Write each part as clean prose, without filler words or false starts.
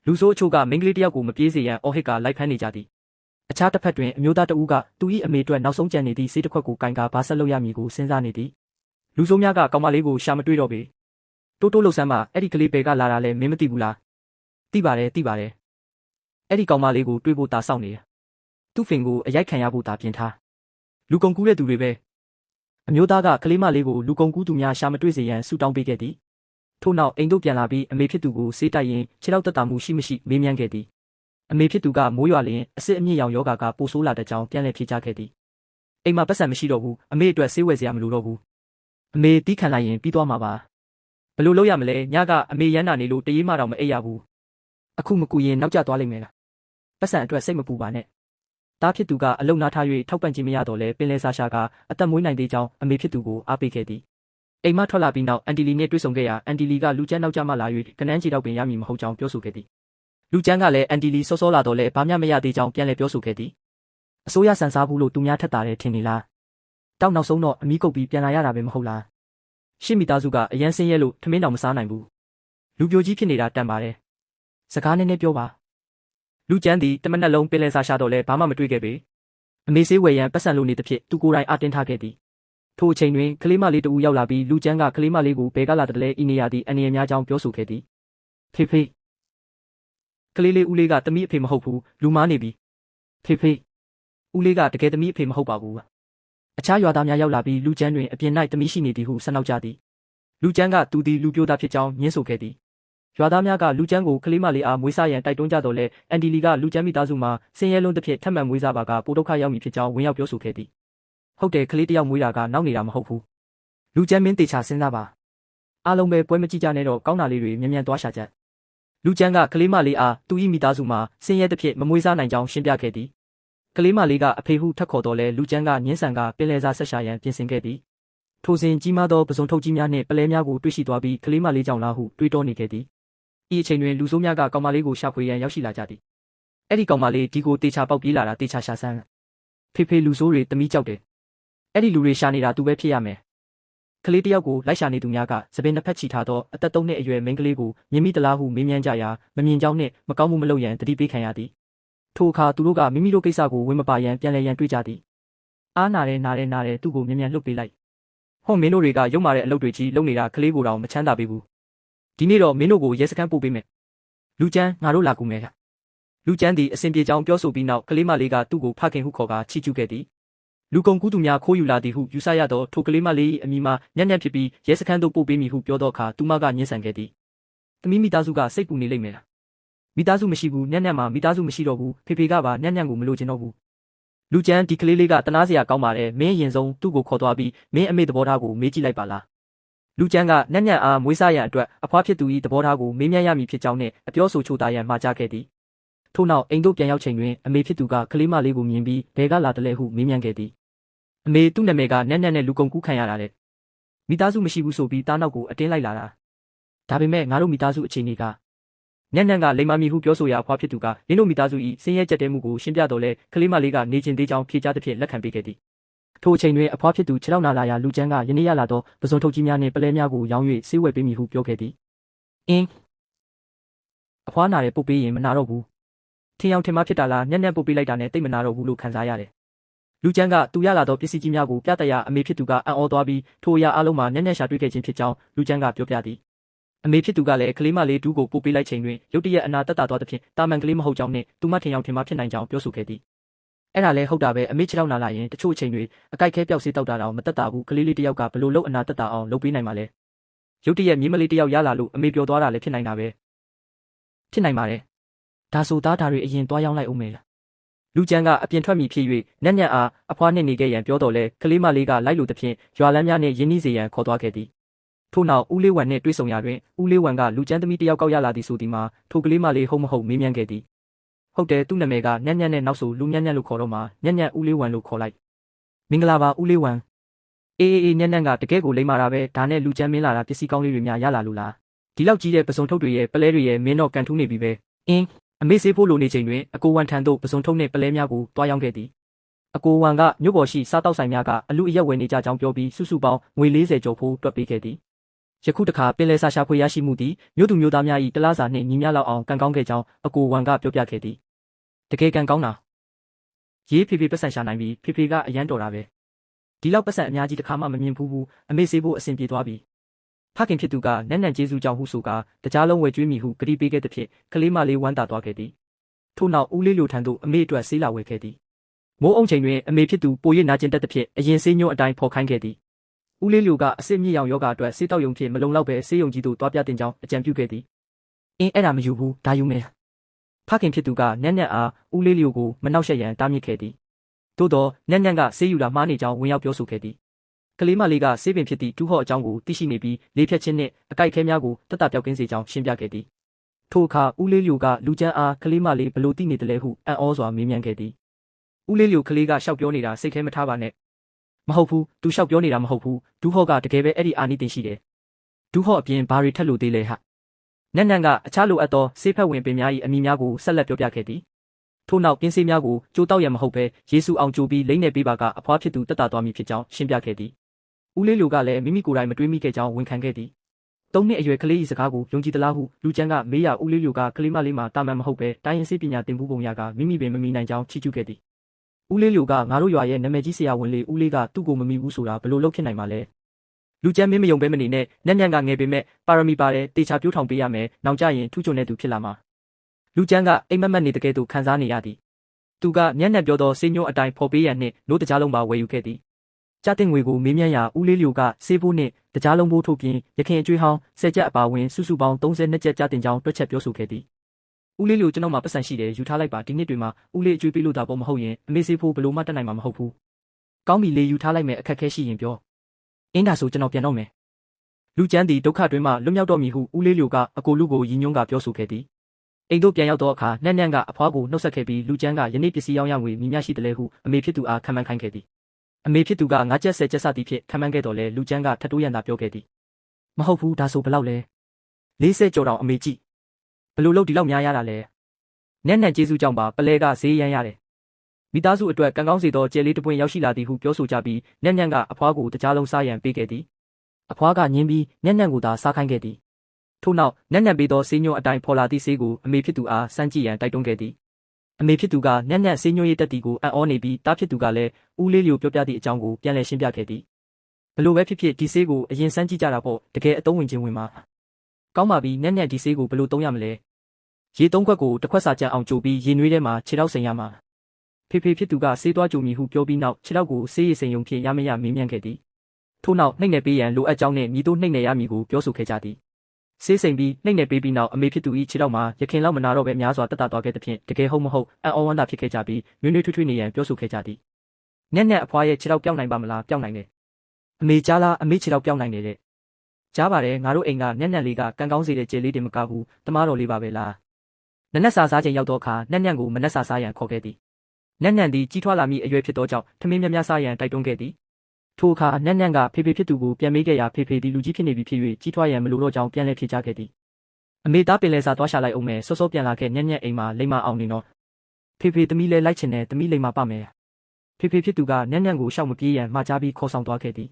လူဆိုးအချို့ကမိန်းကလေးတယောက်ကိုမပြေးစေရန်အော်ဟစ်ကလိုက်ဖမ်းနေကြသည်အခြားတစ်ဖက်တွင်အမျိုးသားတဦးကသူ၏အမေအတွက်နောက်ဆုံးကြံနေသည့်ဆေးတစ်ခွက်ကိုကင်ကာဘာဆက်လုပ်ရမည်ကိုစဉ်းစားနေသည်လူဆိုးများကကောင်မလေးကိုရှာမတွေ့တော့ပေတိုးတိုးလှုပ်ဆမ်းမှအဲ့ဒီကလေးပဲကလာတာလဲမင်းမသိဘူးလားသိပါတယ်အဲ့ဒီကောင်မလေးကိုတွေးဖို့တာစောင့်နေတယ်သူ့ဖင်ကိုအရိုက်ခံရဖို့တာပြင်ထားလူကုန်ကူးတဲ့သူတွေပဲအမျိုးသားကကလေးမလေးကိုလူကုန်ကူးသူများရှာမတွေ့စေရန်ဆူတောင်းပေးခဲ့သည်ထို့နောက်အိမ်တို့ပြန်လာပြီးအမေဖြစ်သူကိုဆေးတိုက်ရင်ခြေထောက်တက်တာမှုရှိမရှိမေးမြန်းခဲ့သည်အမေဖြစ်သူကမိုးရွာလျင်အစစ်အမြင့်ရောင်ယောဂါကပိုဆိုးလာတဲ့ကြောင်းပြန်လည်ဖြေကြားခဲ့သည်အိမ်မှာပတ်စံမရှိတော့ဘူးအမေအတွက်ဆေးဝယ်စရာမလိုတော့ဘူးအမေတီးခံလိုက်ရင်ပြီးသွားမှာပါဘယ်လိုလုပ်ရမလဲညကအမေရမ်းနာနေလို့တရေမှတော့မအိပ်ရဘူးအခုမကူရင်နောက်ကျသွားလိမ့်မယ်လားပတ်စံအတွက်စိတ်မပူပါနဲ့တားဖြစ်သူကအလုံနာထား၍ထောက်ပံ့ခြင်းမရတော့လဲပင်လယ်စာရှာကအသက်မွေးနိုင်သေးကြောင်းအမေဖြစ်သူကိုအားပေးခဲ့သည်အိမ်မထွက်လာပြီးနောက်အန်တီလီနဲ့တွေ့ဆုံခဲ့ရာအန်တီလီကလူကျန်းနောက်ကျမှလာ၍ကနန်းချီတော့ပင်ရမည်မဟုတ်ကြောင်းပြောဆိုခဲ့သည်လူကျန်းကလည်းအန်တီလီစောစောလာတော့လဲဘာမှမရသေးကြောင်းပြန်လည်ပြောဆိုခဲ့သည်အစိုးရဆန်စားဘူးလို့သူများထက်တာတယ်ထင်နေလားတောက်နောက်ဆုံးတော့အမီးကုတ်ပြီးပြန်လာရတာပဲမဟုတ်လားရှင့်မိသားစုကအရန်ဆင်းရဲလို့ထမင်းတောင်မစားနိုင်ဘူးလူပြိုကြီးဖြစ်နေတာတန်ပါတယ်စကားနည်းနည်းပြောပါလူကျန်းသည်တမနက်လုံးပင်လယ်စာရှာတော့လဲဘာမှမတွေ့ခဲ့ပေအမေဆေးဝယ်ရန်ပတ်စံလိုနေသဖြင့်သူကိုယ်တိုင်အတင်းထားခဲ့သည်ထိုအချိန်တွင်ကလေးမလေးတဦးရောက်လာပြီးလူကျန်းကကလေးမလေးကိုဘဲကလာတဲ့လဲဤနေရသည့်အနေအများကြောင်းပြောဆိုခဲ့သည်ဖေကလေးလေးဦးလေးကတမီးအဖေမဟုတ်ဘူးလူမားနေပြီဖေဦးလေးကတကယ်တမီးအဖေမဟုတ်ပါဘူးအခြားရွာသားများရောက်လာပြီးလူကျန်းတွင်အပြင်၌တမီးရှိနေသည်ဟုဆက်နောက်ကြသည်လူကျန်းကသူသည်လူပြိုသားဖြစ်ကြောင်းညင်းဆိုခဲ့သည်ရွာသားများကလူကျန်းကိုကလေးမလေးအားမွေးစားရန်တိုက်တွန်းကြတော့လဲအန်တီလီကလူကျန်းမိသားစုမှာဆင်းရဲလွန်းသဖြင့်ထပ်မံမွေးစားပါကပိုဒုက္ခရောက်မည်ဖြစ်ကြောင်းဝင်ရောက်ပြောဆိုခဲ့သည်ဟုတ်တယ်ကလေးတယောက်မွေးတာကနောက်နေတာမဟုတ်ဘူးလူကျန်းမင်းတေချာစဉ်းစားပါအားလုံးပဲပွဲမကြည့်ကြနဲ့တော့ကောင်းတာလေးတွေမြန်မြန်သွားရှာကြလူကျန်းကကလေးမလေးအားသူ၏မိသားစုမှာဆင်းရဲသဖြင့်မမွေးစားနိုင်ကြောင်းရှင်းပြခဲ့သည်ကလေးမလေးကအဖေဟုထက်ခေါ်တော်လဲလူကျန်းကညင်းဆန်ကပင်လယ်စာဆက်ရှာရန်ပြင်ဆင်ခဲ့သည်ထိုစဉ်ကြီးမားသောပစုံထုတ်ကြီးများနှင့်ပလဲများကိုတွေ့ရှိသွားပြီးကလေးမလေးကြောင့်လားဟုတွေးတောနေခဲ့သည်ဤအချိန်တွင်လူဆိုးများကကောင်မလေးကိုရှာဖွေရန်ရောက်ရှိလာကြသည်အဲ့ဒီကောင်မလေးဒီကိုတေချာပေါက်ပြေးလာတာတေချာရှာဆန်းဖေလူဆိုးတွေတမီးကြောက်တယ်အဲ့ဒီလူတွေရှာနေတာသူပဲဖြစ်ရမယ်ကလေးတယောက်ကိုလိုက်ရှာနေသူများကစပင်နှစ်ဖက်ချီထားသောအသက်3နှစ်အရွယ်မိန်းကလေးကိုမြင်မိသလားဟုမေးမြန်းကြရာမမြင်ကြောင်းနှင့်မကောင်းမှုမလုပ်ရန်တတိပေးခံရသည်ထိုအခါသူတို့ကမိမိတို့ကိစ္စကိုဝင်မပါရန်ပြန်လည်ရန်တွေးကြသည်အားနာတယ်သူ့ကိုမြန်မြန်လှုပ်ပေးလိုက်ဟောမင်းတို့တွေကရုံမာတဲ့အလုပ်တွေကြီးလုပ်နေတာကလေးကိုတောင်မချမ်းသာပေးဘူးဒီနေ့တော့မင်းတို့ကိုရဲစခန်းပို့ပေးမယ်လူကျန်းငါတို့လာကူမယ်လူကျန်းသည်အစဉ်ပြေကြောင်းပြောဆိုပြီးနောက်ကလေးမလေးကသူ့ကိုဖခင်ဟုခေါ်ကာချီးကျူးခဲ့သည်လူကုန်ကူးသူများခိုးယူလာသည်ဟုယူဆရသောထိုကလေးမလေး၏အမိမညံ့ညံ့ဖြစ်ပြီးရဲစခန်းသို့ပို့ပေးမည်ဟုပြောသောအခါသူမကညှင်းဆန်ခဲ့သည်သမီးမိသားစုကစိတ်ပူနေလိမ့်မယ်မိသားစုမရှိဘူးညံ့ညံ့မှာမိသားစုမရှိတော့ဘူးဖေကပါညံ့ညံ့ကိုမလိုချင်တော့ဘူးလူကျန်းဒီကလေးလေးကတနာစရာကောင်းပါတယ်မင်းရင်ဆုံးသူ့ကိုခေါ်သွားပြီးမင်းအမေသဘောထားကိုမေးကြည့်လိုက်ပါလားလူကျန်းကညံ့ညံ့အားမွေးစားရန်အတွက်အဖွားဖြစ်သူ၏သဘောထားကိုမေးမြန်းရမည်ဖြစ်ကြောင်းနှင့်အပြောဆိုချို့သားရန်မှာကြားခဲ့သည်ထို့နောက်အိမ်တို့ပြန်ရောက်ချိန်တွင်အမေဖြစ်သူကကလေးမလေးကိုမြင်ပြီးဘယ်ကလာတယ်လဲဟုမေးမြန်းခဲ့သည်အမေသူ့နာမည်ကညံ့ညံ့နဲ့လူကုန်ကူးခံရတာတဲ့မိသားစုမရှိဘူးဆိုပြီးတားနောက်ကိုအတင်းလိုက်လာတာဒါပေမဲ့ငါတို့မိသားစုအခြေအနေကညံ့ညံ့ကလိမ္မာမီဟုပြောဆိုရာအဖွားဖြစ်သူကနင်တို့မိသားစု၏ဆင်းရဲကြက်တဲမှုကိုရှင်းပြတော်လဲကလေးမလေးကနေကျင်သေးကြောင်းဖြေကြားသဖြင့်လက်ခံပေးခဲ့သည်ထိုအချိန်တွင်အဖွားဖြစ်သူခြေထောက်နာလာရာလူကျန်းကယနေ့ရလာသောပစုံထုတ်ကြီးများနှင့်ပလဲများကိုရောင်း၍ဆေးဝယ်ပေးမည်ဟုပြောခဲ့သည်အဖွားနာတယ်ပုတ်ပေးရင်မနာတော့ဘူးထင်အောင်ထင်မှဖြစ်တာလားညံ့ညံ့ပုတ်ပေးလိုက်တာနဲ့တိတ်မနာတော့ဘူးလို့ခံစားရတယ်လူကျန်းကသူရလာသောပစ္စည်းကြီးများကိုပြသရာအမေဖြစ်သူကအံ့ဩသွားပြီးထိုအရာအလုံးမှာညံ့ညံ့ရှာတွေ့ခဲ့ခြင်းဖြစ်ကြောင်းလူကျန်းကပြောပြသည်အမေဖြစ်သူကလည်းကလေးမလေးဒူးကိုပို့ပေးလိုက်ချိန်တွင်ရုတ်တရက်အနာတက်တာသွားသဖြင့်တာမန်ကလေးမဟုတ်ကြောင်းနှင့်သူမထင်အောင်ထင်မှဖြစ်နိုင်ကြောင်းပြောဆိုခဲ့သည်အဲ့ဒါလဲဟုတ်တာပဲအမေခြေထောက်နာလာရင်တချို့အချိန်တွေအကြိုက်ခဲပျောက်စေးတောက်တာတော့မတက်တာဘူးကလေးလေးတယောက်ကဘလို့လို့အနာတက်တာအောင်လုပ်ပေးနိုင်မှာလဲရုတ်တရက်မြေးမလေးတယောက်ရလာလို့အမေပြောသွားတာလည်းဖြစ်နိုင်တာပဲဖြစ်နိုင်ပါတယ်ဒါဆိုသားဓာတွေအရင်သွားရောက်လိုက်အောင်မယ်လူကျန်းကအပြင်ထွက်မိဖြစ်၍ညံ့ညံ့အားအဖွားနှင့်နေခဲ့ရန်ပြောတော်လဲကလေးမလေးကလိုက်လို့သဖြင့်ရွာလမ်းများနှင့်ရင်းနှီးစေရန်ခေါ်သွားခဲ့သည်ထို့နောက်ဦးလေးဝံနှင့်တွေ့ဆုံရာတွင်ဦးလေးဝံကလူကျန်းသမီးတယောက်ကောက်ရလာသည်ဆိုသည်မှာထိုကလေးမလေးဟုတ်မဟုတ်မေးမြန်းခဲ့သည်ဟုတ်တယ်သူ့နာမည်ကညံ့ညံ့နဲ့နောက်ဆိုလူညံ့ညံ့လို့ခေါ်တော့မှညံ့ညံ့ဦးလေးဝံလို့ခေါ်လိုက်မင်္ဂလာပါဦးလေးဝံအေးညံ့ညံ့ကတကယ်ကိုလိမ္မာတာပဲဒါနဲ့လူကျန်းမင်းလာတာပစ္စည်းကောင်းလေးတွေများရလာလို့လားဒီလောက်ကြီးတဲ့ပစုံထုတ်တွေရဲ့ပလဲတွေရဲ့မင်းတော့ကန်ထူးနေပြီပဲအမေဆေးဖို့လိုနေချိန်တွင်အကိုဝံထံသို့ပစုံထုတ်နှင့်ပလဲများကိုတွားရောက်ခဲ့သည်အကိုဝံကမြို့ပေါ်ရှိစားတောက်ဆိုင်များကအလူအရက်ဝယ်နေကြကြောင်းပြောပြီးစုစုပေါင်းငွေ40ကျော်ဖိုးတွက်ပေးခဲ့သည် ယခုတခါပင်လယ်စာရှာဖွေရရှိမှုသည်မြို့သူမြို့သားများ၏တလားစာနှင့်ညီမျှလောက်အောင်ကံကောင်းခဲ့ကြောင်းအကိုဝမ်ကပြောပြခဲ့သည်တကယ်ကံကောင်းတာရေးဖေဖေပတ်စံရှာနိုင်ပြီဖေဖေကအရန်တော်တာပဲဒီလောက်ပတ်စံအများကြီးတခါမှမမြင်ဘူးအမေစေးဖို့အဆင်ပြေသွားပြီဖခင်ဖြစ်သူကနန်းနန်းကျေးဇူးကြောင့်ဟုဆိုကာတကြားလုံးဝယ်ကျွေးမိဟုကတိပေးခဲ့သည်ဖြင့်ကလေးမလေးဝမ်းသာသွားခဲ့သည်ထို့နောက်ဦးလေးလိုထံသို့အမေအတွက်ဆေးလာဝယ်ခဲ့သည်မိုးအုံချိန်တွင်အမေဖြစ်သူပို၍နာကျင်တတ်သည်ဖြင့်အရင်ဆေးညွှန်းအတိုင်းဖော်ခိုင်းခဲ့သည်ဦးလေးလိုကအစစ်မြစ်ရောင်ယောဂအတွက်ဆေးတောက်ယုံဖြင့်မလုံလောက်ပဲဆေးရုံကြီးသို့တွားပြတင်ကြောင်းအကြံပြုခဲ့သည်အင်းအဲ့ဒါမယူဘူးဒါယူမယ်ဖခင်ဖြစ်သူကနန်းနန်းအားဦးလေးလိုကိုမနှောက်ယှက်ရန်တားမြစ်ခဲ့သည်သို့သောနန်းနန်းကဆေးယူတာမှားနေကြောင်းဝင်ရောက်ပြောဆိုခဲ့သည်ကလေးမလေးကဆေးပင်ဖြစ်သည့်ဒူးဟော့အကြောင်းကိုသိရှိနေပြီးလေးဖြတ်ခြင်းနှင့်အကြိုက်ခဲများကိုတတ်တာပြောက်ကင်းစေကြောင်းရှင်းပြခဲ့သည်ထိုအခါဦးလေးလိုကလူကျန်းအားကလေးမလေးဘလို့သိနေတယ်လဲဟုအံ့ဩစွာမေးမြန်းခဲ့သည်ဦးလေးလိုကလေးကရှောက်ပြောနေတာစိတ်ထဲမထားပါနဲ့မဟုတ်ဘူးသူရှောက်ပြောနေတာမဟုတ်ဘူးဒူးဟော့ကတကယ်ပဲအဲ့ဒီအာနိသင်ရှိတယ်ဒူးဟော့အပြင်ဘာတွေထက်လို့သေးလဲဟာနန်းနန်းကအခြားလိုအပ်သောဆေးဖက်ဝင်ပင်များ၏အမိများကိုဆက်လက်ပြောပြခဲ့သည်ထို့နောက်ကင်းဆေးများကိုကြိုးတောက်ရမဟုတ်ပဲယေရှုအောင်ကြိုပြီးလိမ့်နေပေးပါကအဖွားဖြစ်သူတက်တာသွားမည်ဖြစ်ကြောင်းရှင်းပြခဲ့သည်ဦးလေးလိုကလည်းမိမိကိုယ်တိုင်မတွေးမိခဲ့ကြောင်းဝန်ခံခဲ့သည်၃နှစ်အရွယ်ကလေး၏စကားကိုယုံကြည်သလားဟုလူကျန်းကမေးရဦးလေးလိုကကလေးမလေးမှာတာမန်မဟုတ်ပဲတိုင်းရင်းစေးပညာသင်ဖို့ပုံရကမိမိပင်မမီနိုင်ကြောင်းချီးကျူးခဲ့သည်ဦးလေးလိုကငါတို့ရွာရဲ့နာမည်ကြီးဆရာဝန်လေးဦးလေးကသူ့ကိုမမီဘူးဆိုတာဘလို့လုပ်ဖြစ်နိုင်မှာလဲလူကျန်းမင်းမယုံပဲမနေနဲ့နန်းနန်းကငယ်ပေမဲ့ပါရမီပါတယ်တေချာပြိုးထောင်ပေးရမယ်နောက်ကြရင်ထူးချွန်တဲ့သူဖြစ်လာမှာလူကျန်းကအိမ်မက်မက်နေတကယ်သူခံစားနေရသည်သူကမျက်နှာပြောသောစေညွှန်းအတိုင်းဖော်ပေးရန်နှင့်နိုးတကြားလုံးပါဝယ်ယူခဲ့သည်ကြားတင်ငွေကိုမေးမြန်းရာဦးလေးလျိုကစေးဖို့နှင့်တကြားလုံးဖို့ထုတ်ပြင်ရခင်အကျွေးဟောင်း10ကျပ်အပါဝင်စုစုပေါင်း32ကျပ်ကြားတင်ကြောင်းတွက်ချက်ပြောဆိုခဲ့သည်ဦးလေးလျိုကျွန်တော်မှပတ်စံရှိတယ်ယူထားလိုက်ပါဒီနှစ်တွေမှာဦးလေးအကျွေးပေးလို့တာပေါ့မဟုတ်ရင်အမေစေးဖို့ဘလို့မှတက်နိုင်မှာမဟုတ်ဘူးကောင်းပြီလေယူထားလိုက်မယ်အခက်ခဲရှိရင်ပြောအင်းဒါဆိုကျွန်တော်ပြန်တော့မယ်လူကျန်းသည်ဒုက္ခတွင်မှလွတ်မြောက်တော်မူဟုဦးလေးလျိုကအကိုလူကိုရည်ညွှန်းကပြောဆိုခဲ့သည်အိမ်တို့ပြန်ရောက်သောအခါနန်းနန်းကအဖွားကိုနှုတ်ဆက်ခဲ့ပြီးလူကျန်းကယနေ့ပစ္စည်းရောင်းရငွေမြများရှိတယ်လေဟုအမေဖြစ်သူအားခံမှန်းခိုင်းခဲ့သည်အမေဖြစ်သူက9ကျပ်10ကျပ်စသည်ဖြင့်ခံမှန်းခဲ့တော်လဲလူကျန်းကထတိုးရန်သာပြောခဲ့သည်မဟုတ်ဘူးဒါဆိုဘယ်လောက်လဲ40ကျော်တောင်အမေကြည့်ဘလို့လို့ဒီလောက်များရတာလဲနန်းနန်းကျေးဇူးကြောင့်ပါပလဲကဈေးရမ်းရတယ်မိသားစုအတွက်ကံကောင်းစေသောကျဲလေးတစ်ပွင့်ရောက်ရှိလာသည်ဟုပြောဆိုကြပြီးနန်းနန်းကအဖွားကိုတကြားလုံးစားရန်ပေးခဲ့သည်အဖွားကညင်းပြီးနန်းနန်းကိုသာစားခိုင်းခဲ့သည်ထို့နောက်နန်းနန်းပေးသောဆေးညွှန်းအတိုင်းဖော်လာသည့်ဆေးကိုအမေဖြစ်သူအားစမ်းကြည့်ရန်တိုက်တွန်းခဲ့သည်အမေဖြစ်သူကနန်းနန်းဆေးညွှန်းရည်တက်သည်ကိုအံ့ဩနေပြီးတားဖြစ်သူကလည်းဦးလေးလျိုပြောပြသည့်အကြောင်းကိုပြန်လည်ရှင်းပြခဲ့သည်ဘလို့ပဲဖြစ်ဖြစ်ဒီဆေးကိုအရင်စမ်းကြည့်ကြတာပေါ့တကယ်အသုံးဝင်ခြင်းဝင်မှာကောင်းပါပြီနန်းနန်းဒီဆေးကိုဘလို့သုံးရမလဲရေ3ခွက်ကိုတစ်ခွက်စာကြံအောင်ကြိုပြီးရေနွေးထဲမှာခြေထောက်စိမ်ရမှာဖေဖေဖြစ်သူကဆေးသွားကြိုမီဟုပြောပြီးနောက်ခြေထောက်ကိုဆေးရည်စိမ်ယုံဖြင့်ရမရမေးမြန်းခဲ့သည်ထို့နောက်နှိမ့်နယ်ပေးရန်လိုအပ်ကြောင်းနှင့်မိတို့နှိမ့်နယ်ရမည်ကိုပြောဆိုခဲ့ကြသည်ဆေးစိမ်ပြီးနှိမ့်နယ်ပေးပြီးနောက်အမေဖြစ်သူ၏ခြေထောက်မှာရခင်လောက်မနာတော့ပဲများစွာတက်တာသွားခဲ့သည်ဖြင့်တကယ်ဟုတ်မဟုတ်အံ့ဩဝမ်းသာဖြစ်ခဲ့ကြပြီးနွေးနွေးထွေးထွေးနေရန်ပြောဆိုခဲ့ကြသည်နက်နက်အဖွားရဲ့ခြေထောက်ပြောင်းနိုင်ပါမလားပြောင်းနိုင်တယ်အမေကြားလားအမေခြေထောက်ပြောင်းနိုင်တယ်တဲ့ကြားပါတယ်ငါတို့အိမ်ကနက်နက်လေးကကံကောင်းစေတဲ့ကျဲလေးတင်မကဘူးတမားတော်လေးပါပဲလားနက်နက်စာစားချိန်ရောက်တော့အခါနက်နက်ကိုမနက်စာစားရန်ခေါ်ခဲ့သည်နက်နက်သည်ကြီးထွားလာမည့်အရွယ်ဖြစ်သောကြောင့်ထမင်းများများစားရန်တိုက်တွန်းခဲ့သည်ထိုအခါနန်းနန်းကဖေဖေဖြစ်သူကိုပြန်မေးခဲ့ရာဖေဖေသည်လူကြီးဖြစ်နေပြီဖြစ်၍ကြီးထွားရန်မလိုတော့ကြောင်းပြန်လည်ဖြေကြားခဲ့သည်အမေသားပင်လဲစာသွားရှာလိုက်အောင်မယ်စောစောပြန်လာခဲ့ညံ့ညံ့အိမ်မှာလိမ္မာအောင်နေတော့ဖေဖေသမီးလဲလိုက်ချင်တယ်သမီးလိမ္မာပမယ်ဖေဖေဖြစ်သူကနန်းနန်းကိုရှောက်မပြေးရန်မှာကြားပြီးခေါ်ဆောင်သွားခဲ့သည်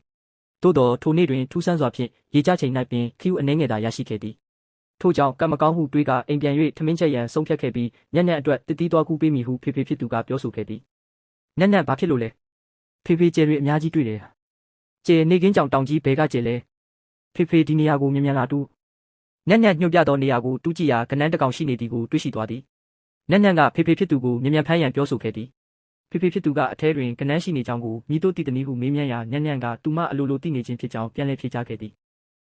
သို့တော်ထိုနေ့တွင်ထူးဆန်းစွာဖြင့်ရေကြချိန်၌ပင်ခီးဦးအနေငယ်သာရရှိခဲ့သည်ထို့ကြောင့်ကံမကောင်းမှုတွေးကအိမ်ပြန်၍ထမင်းချက်ရန်ဆုံးဖြတ်ခဲ့ပြီးညံ့ညံ့အတွက်တတိသွားကူးပေးမိဟုဖေဖေဖြစ်သူကပြောဆိုခဲ့သည်ညံ့ညံ့ဘာဖြစ်လို့လဲဖေဖေကျဲတွေအများကြီးတွေ့တယ်ကျဲနေကင်းကြောင်တောင်ကြီးဘဲကကျဲလဲဖေဖေဒီနေရာကိုမြ мян လာတူးညံ့ညံ့ညှို့ပြသောနေရာကိုတူးကြည့်ရာကနန်းတကောင်ရှိနေသည်ကိုတွေ့ရှိသွားသည်ညံ့ညံ့ကဖေဖေဖြစ်သူကိုမြ мян ဖမ်းရန်ပြောဆိုခဲ့သည်ဖေဖေဖြစ်သူကအထဲတွင်ကနန်းရှိနေကြောင်းကိုမိတို့တည်တနည်းဟုမေးမြန်းရာညံ့ညံ့ကသူမအလိုလိုသိနေခြင်းဖြစ်ကြောင်းပြန်လည်ဖြေကြားခဲ့သည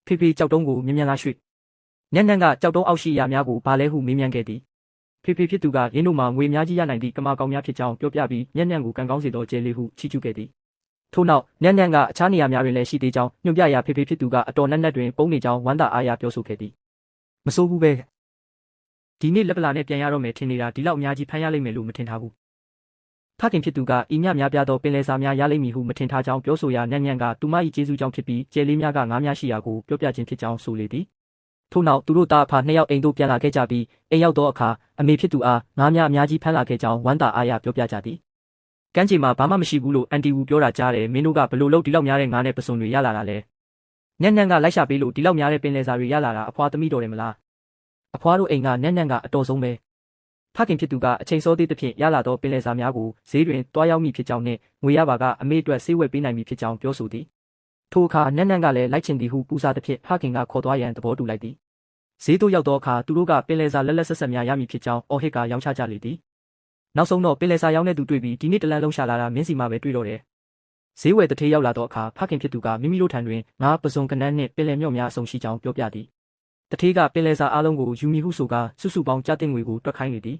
်ဖေဖေကြောက်တုံးကိုမြ мян လာရွှေ့ညံ့ညံ့ကကြောက်တုံးအောက်ရှိရာများကိုဘာလဲဟုမေးမြန်းခဲ့သည်ဖေဖေဖြစ်သူကရင်းတို့မှာငွေများကြီးရနိုင်သည့်ကမာကောင်များဖြစ်ကြောင်းပြောပြပြီးညံ့ညံ့ကိုကံကောင်းစေသောကျဲလေးဟုချီးကျူးခဲ့သည်ထို့နောက်ညံ့ညံ့ကအခြားနေရာများတွင်လည်းရှိသေးကြောင်းညွှန်ပြရာဖေဖေဖြစ်သူကအတော်နက်နက်တွင်ပုံနေကြောင်းဝမ်းသာအားရပြောဆိုခဲ့သည်မစိုးဘူးပဲဒီနေ့လက်ပလာနဲ့ပြန်ရတော့မယ်ထင်နေတာဒီလောက်အများကြီးဖမ်းရလိမ့်မယ်လို့မထင်ထားဘူးဖခင်ဖြစ်သူကဤညများပြသောပင်လယ်စာများရလိမ့်မည်ဟုမထင်ထားကြောင်းပြောဆိုရာညံ့ညံ့ကသူမ၏ကျေးဇူးကြောင့်ဖြစ်ပြီးကျဲလေးများကငါးများရှိရာကိုပြောပြခြင်းဖြစ်ကြောင်းဆိုလေသည်ထို့နောက်သူတို့သားအဖနှစ်ယောက်အိမ်သို့ပြန်လာခဲ့ကြပြီးအိမ်ရောက်သောအခါအမေဖြစ်သူအားငါးများအများကြီးဖမ်းလာခဲ့ကြောင်းဝမ်းသာအားရပြောပြကြသည်ကမ်းခြေမှာဘာမှမရှိဘူးလို့အန်တီဝူပြောတာကြားတယ်မင်းတို့ကဘလို့လို့ဒီလောက်များတဲ့ငါးနဲ့ပစွန်တွေရလာတာလဲ ညံ့ညံ့ကလိုက်ရှာပေးလို့ဒီလောက်များတဲ့ပင်လယ်စာတွေရလာတာအဖွာသမီးတော်တယ်မလားအဖွာတို့အိမ်ကညံ့ညံ့ကအတော်ဆုံးပဲဖခင်ဖြစ်သူကအချိန်စောသေးသဖြင့်ရလာသောပင်လယ်စာများကိုဈေးတွင်တွားရောက်မိဖြစ်ကြောင်းနှင့်ငွေရပါကအမေအတွက်ဆေးဝယ်ပေးနိုင်မည်ဖြစ်ကြောင်းပြောဆိုသည်ထိုအခါညံ့ညံ့ကလည်းလိုက်ချင်သည်ဟုပူစားသဖြင့်ဖခင်ကခေါ်သွားရန်သဘောတူလိုက်သည်ဈေးသို့ရောက်သောအခါသူတို့ကပင်လယ်စာလက်လက်ဆက်ဆက်များရမည်ဖြစ်ကြောင်းအော်ဟစ်ကရောင်းချကြလေသည်နောက်ဆုံးတော့ပင်လယ်စာရောင်းတဲ့သူတွေ့ပြီးဒီနေ့တလန်းလုံးရှာလာတာမင်းစီမှာပဲတွေ့တော့တယ်ဈေးဝယ်တထေးရောက်လာသောအခါဖခင်ဖြစ်သူကမိမိတို့ထံတွင်ငါးပစုံကနန်းနှင့်ပင်လယ်မြော့များအစုံရှိကြောင်းပြောပြသည်တထေးကပင်လယ်စာအားလုံးကိုယူမီဟုဆိုကာစုစုပေါင်းကြတဲ့ငွေကိုတွက်ခိုင်းလေသည်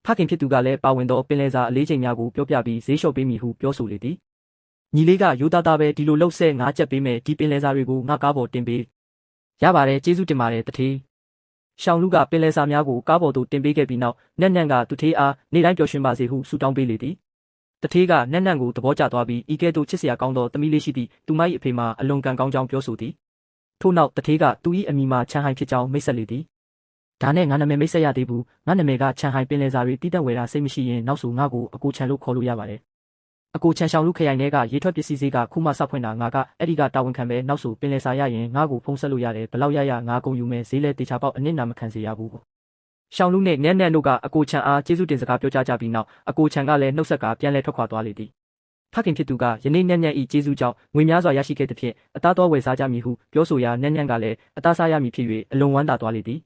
ဖခင်ဖြစ်သူကလည်းပါဝင်သောပင်လယ်စာအလေးချိန်များကိုပြောပြပြီးဈေးလျှော့ပေးမည်ဟုပြောဆိုလေသည်ညီလေးကရိုးသားသားပဲဒီလိုလှုပ်ဆဲငါးချက်ပေးမယ်ဒီပင်လယ်စာတွေကိုငါကားပေါ်တင်ပေးရပါတယ်ကျေးဇူးတင်ပါတယ်တထေးရှောင်းလူကပင်လယ်စာများကိုကားပေါ်သို့တင်ပေးခဲ့ပြီးနောက်နန့်နန့်ကသူထေးအားနေ့တိုင်းပျော်ရွှင်ပါစေဟုဆုတောင်းပေးလေသည်တထေးကနန့်နန့်ကိုသဘောကျသွားပြီးဤကဲ့သို့ချစ်စရာကောင်းသောသမီးလေးရှိသည့်သူမ၏အဖေမှအလွန်ကံကောင်းကြောင်းပြောဆိုသည်ထို့နောက်တထေးကသူ၏အမိမှချန်ဟိုင်ဖြစ်ကြောင်းမိတ်ဆက်လေသည်ဒါနဲ့ငါနာမည်မိတ်ဆက်ရသေးဘူးငါနာမည်ကချန်ဟိုင်ပင်လယ်စာတွေတီးတက်ဝယ်တာစိတ်မရှိရင်နောက်ဆိုငါ့ကိုအကိုချန်လို့ခေါ်လို့ရပါတယ်အကိုချန်ရှောင်းလူခရိုင်ထဲကရေထွက်ပစ္စည်းဈေးကခုမှစောက်ဖွင့်တာငါကအဲ့ဒီကတာဝန်ခံပဲနောက်ဆိုပင်လယ်စာရရင်ငါ့ကိုဖုန်းဆက်လို့ရတယ်ဘလောက်ရငါကုန်ယူမယ်ဈေးလဲတေချာပေါက်အနစ်နာမခံစေရဘူးရှောင်းလူနဲ့နန်းနန်းတို့ကအကိုချန်အားကျေးဇူးတင်စကားပြောကြပြီးနောက်အကိုချန်ကလည်းနှုတ်ဆက်ကပြန်လဲထွက်ခွာသွားလေသည်ဖခင်ဖြစ်သူကယနေ့နန်းနန်းဤကျေးဇူးကြောင့်ငွေများစွာရရှိခဲ့သဖြင့်အသားတော်ဝယ်စားကြမည်ဟုပြောဆိုရာနန်းနန်းကလည်းအသားစားရမည်ဖြစ်၍အလွန်ဝမ်းသာသွားလေသည်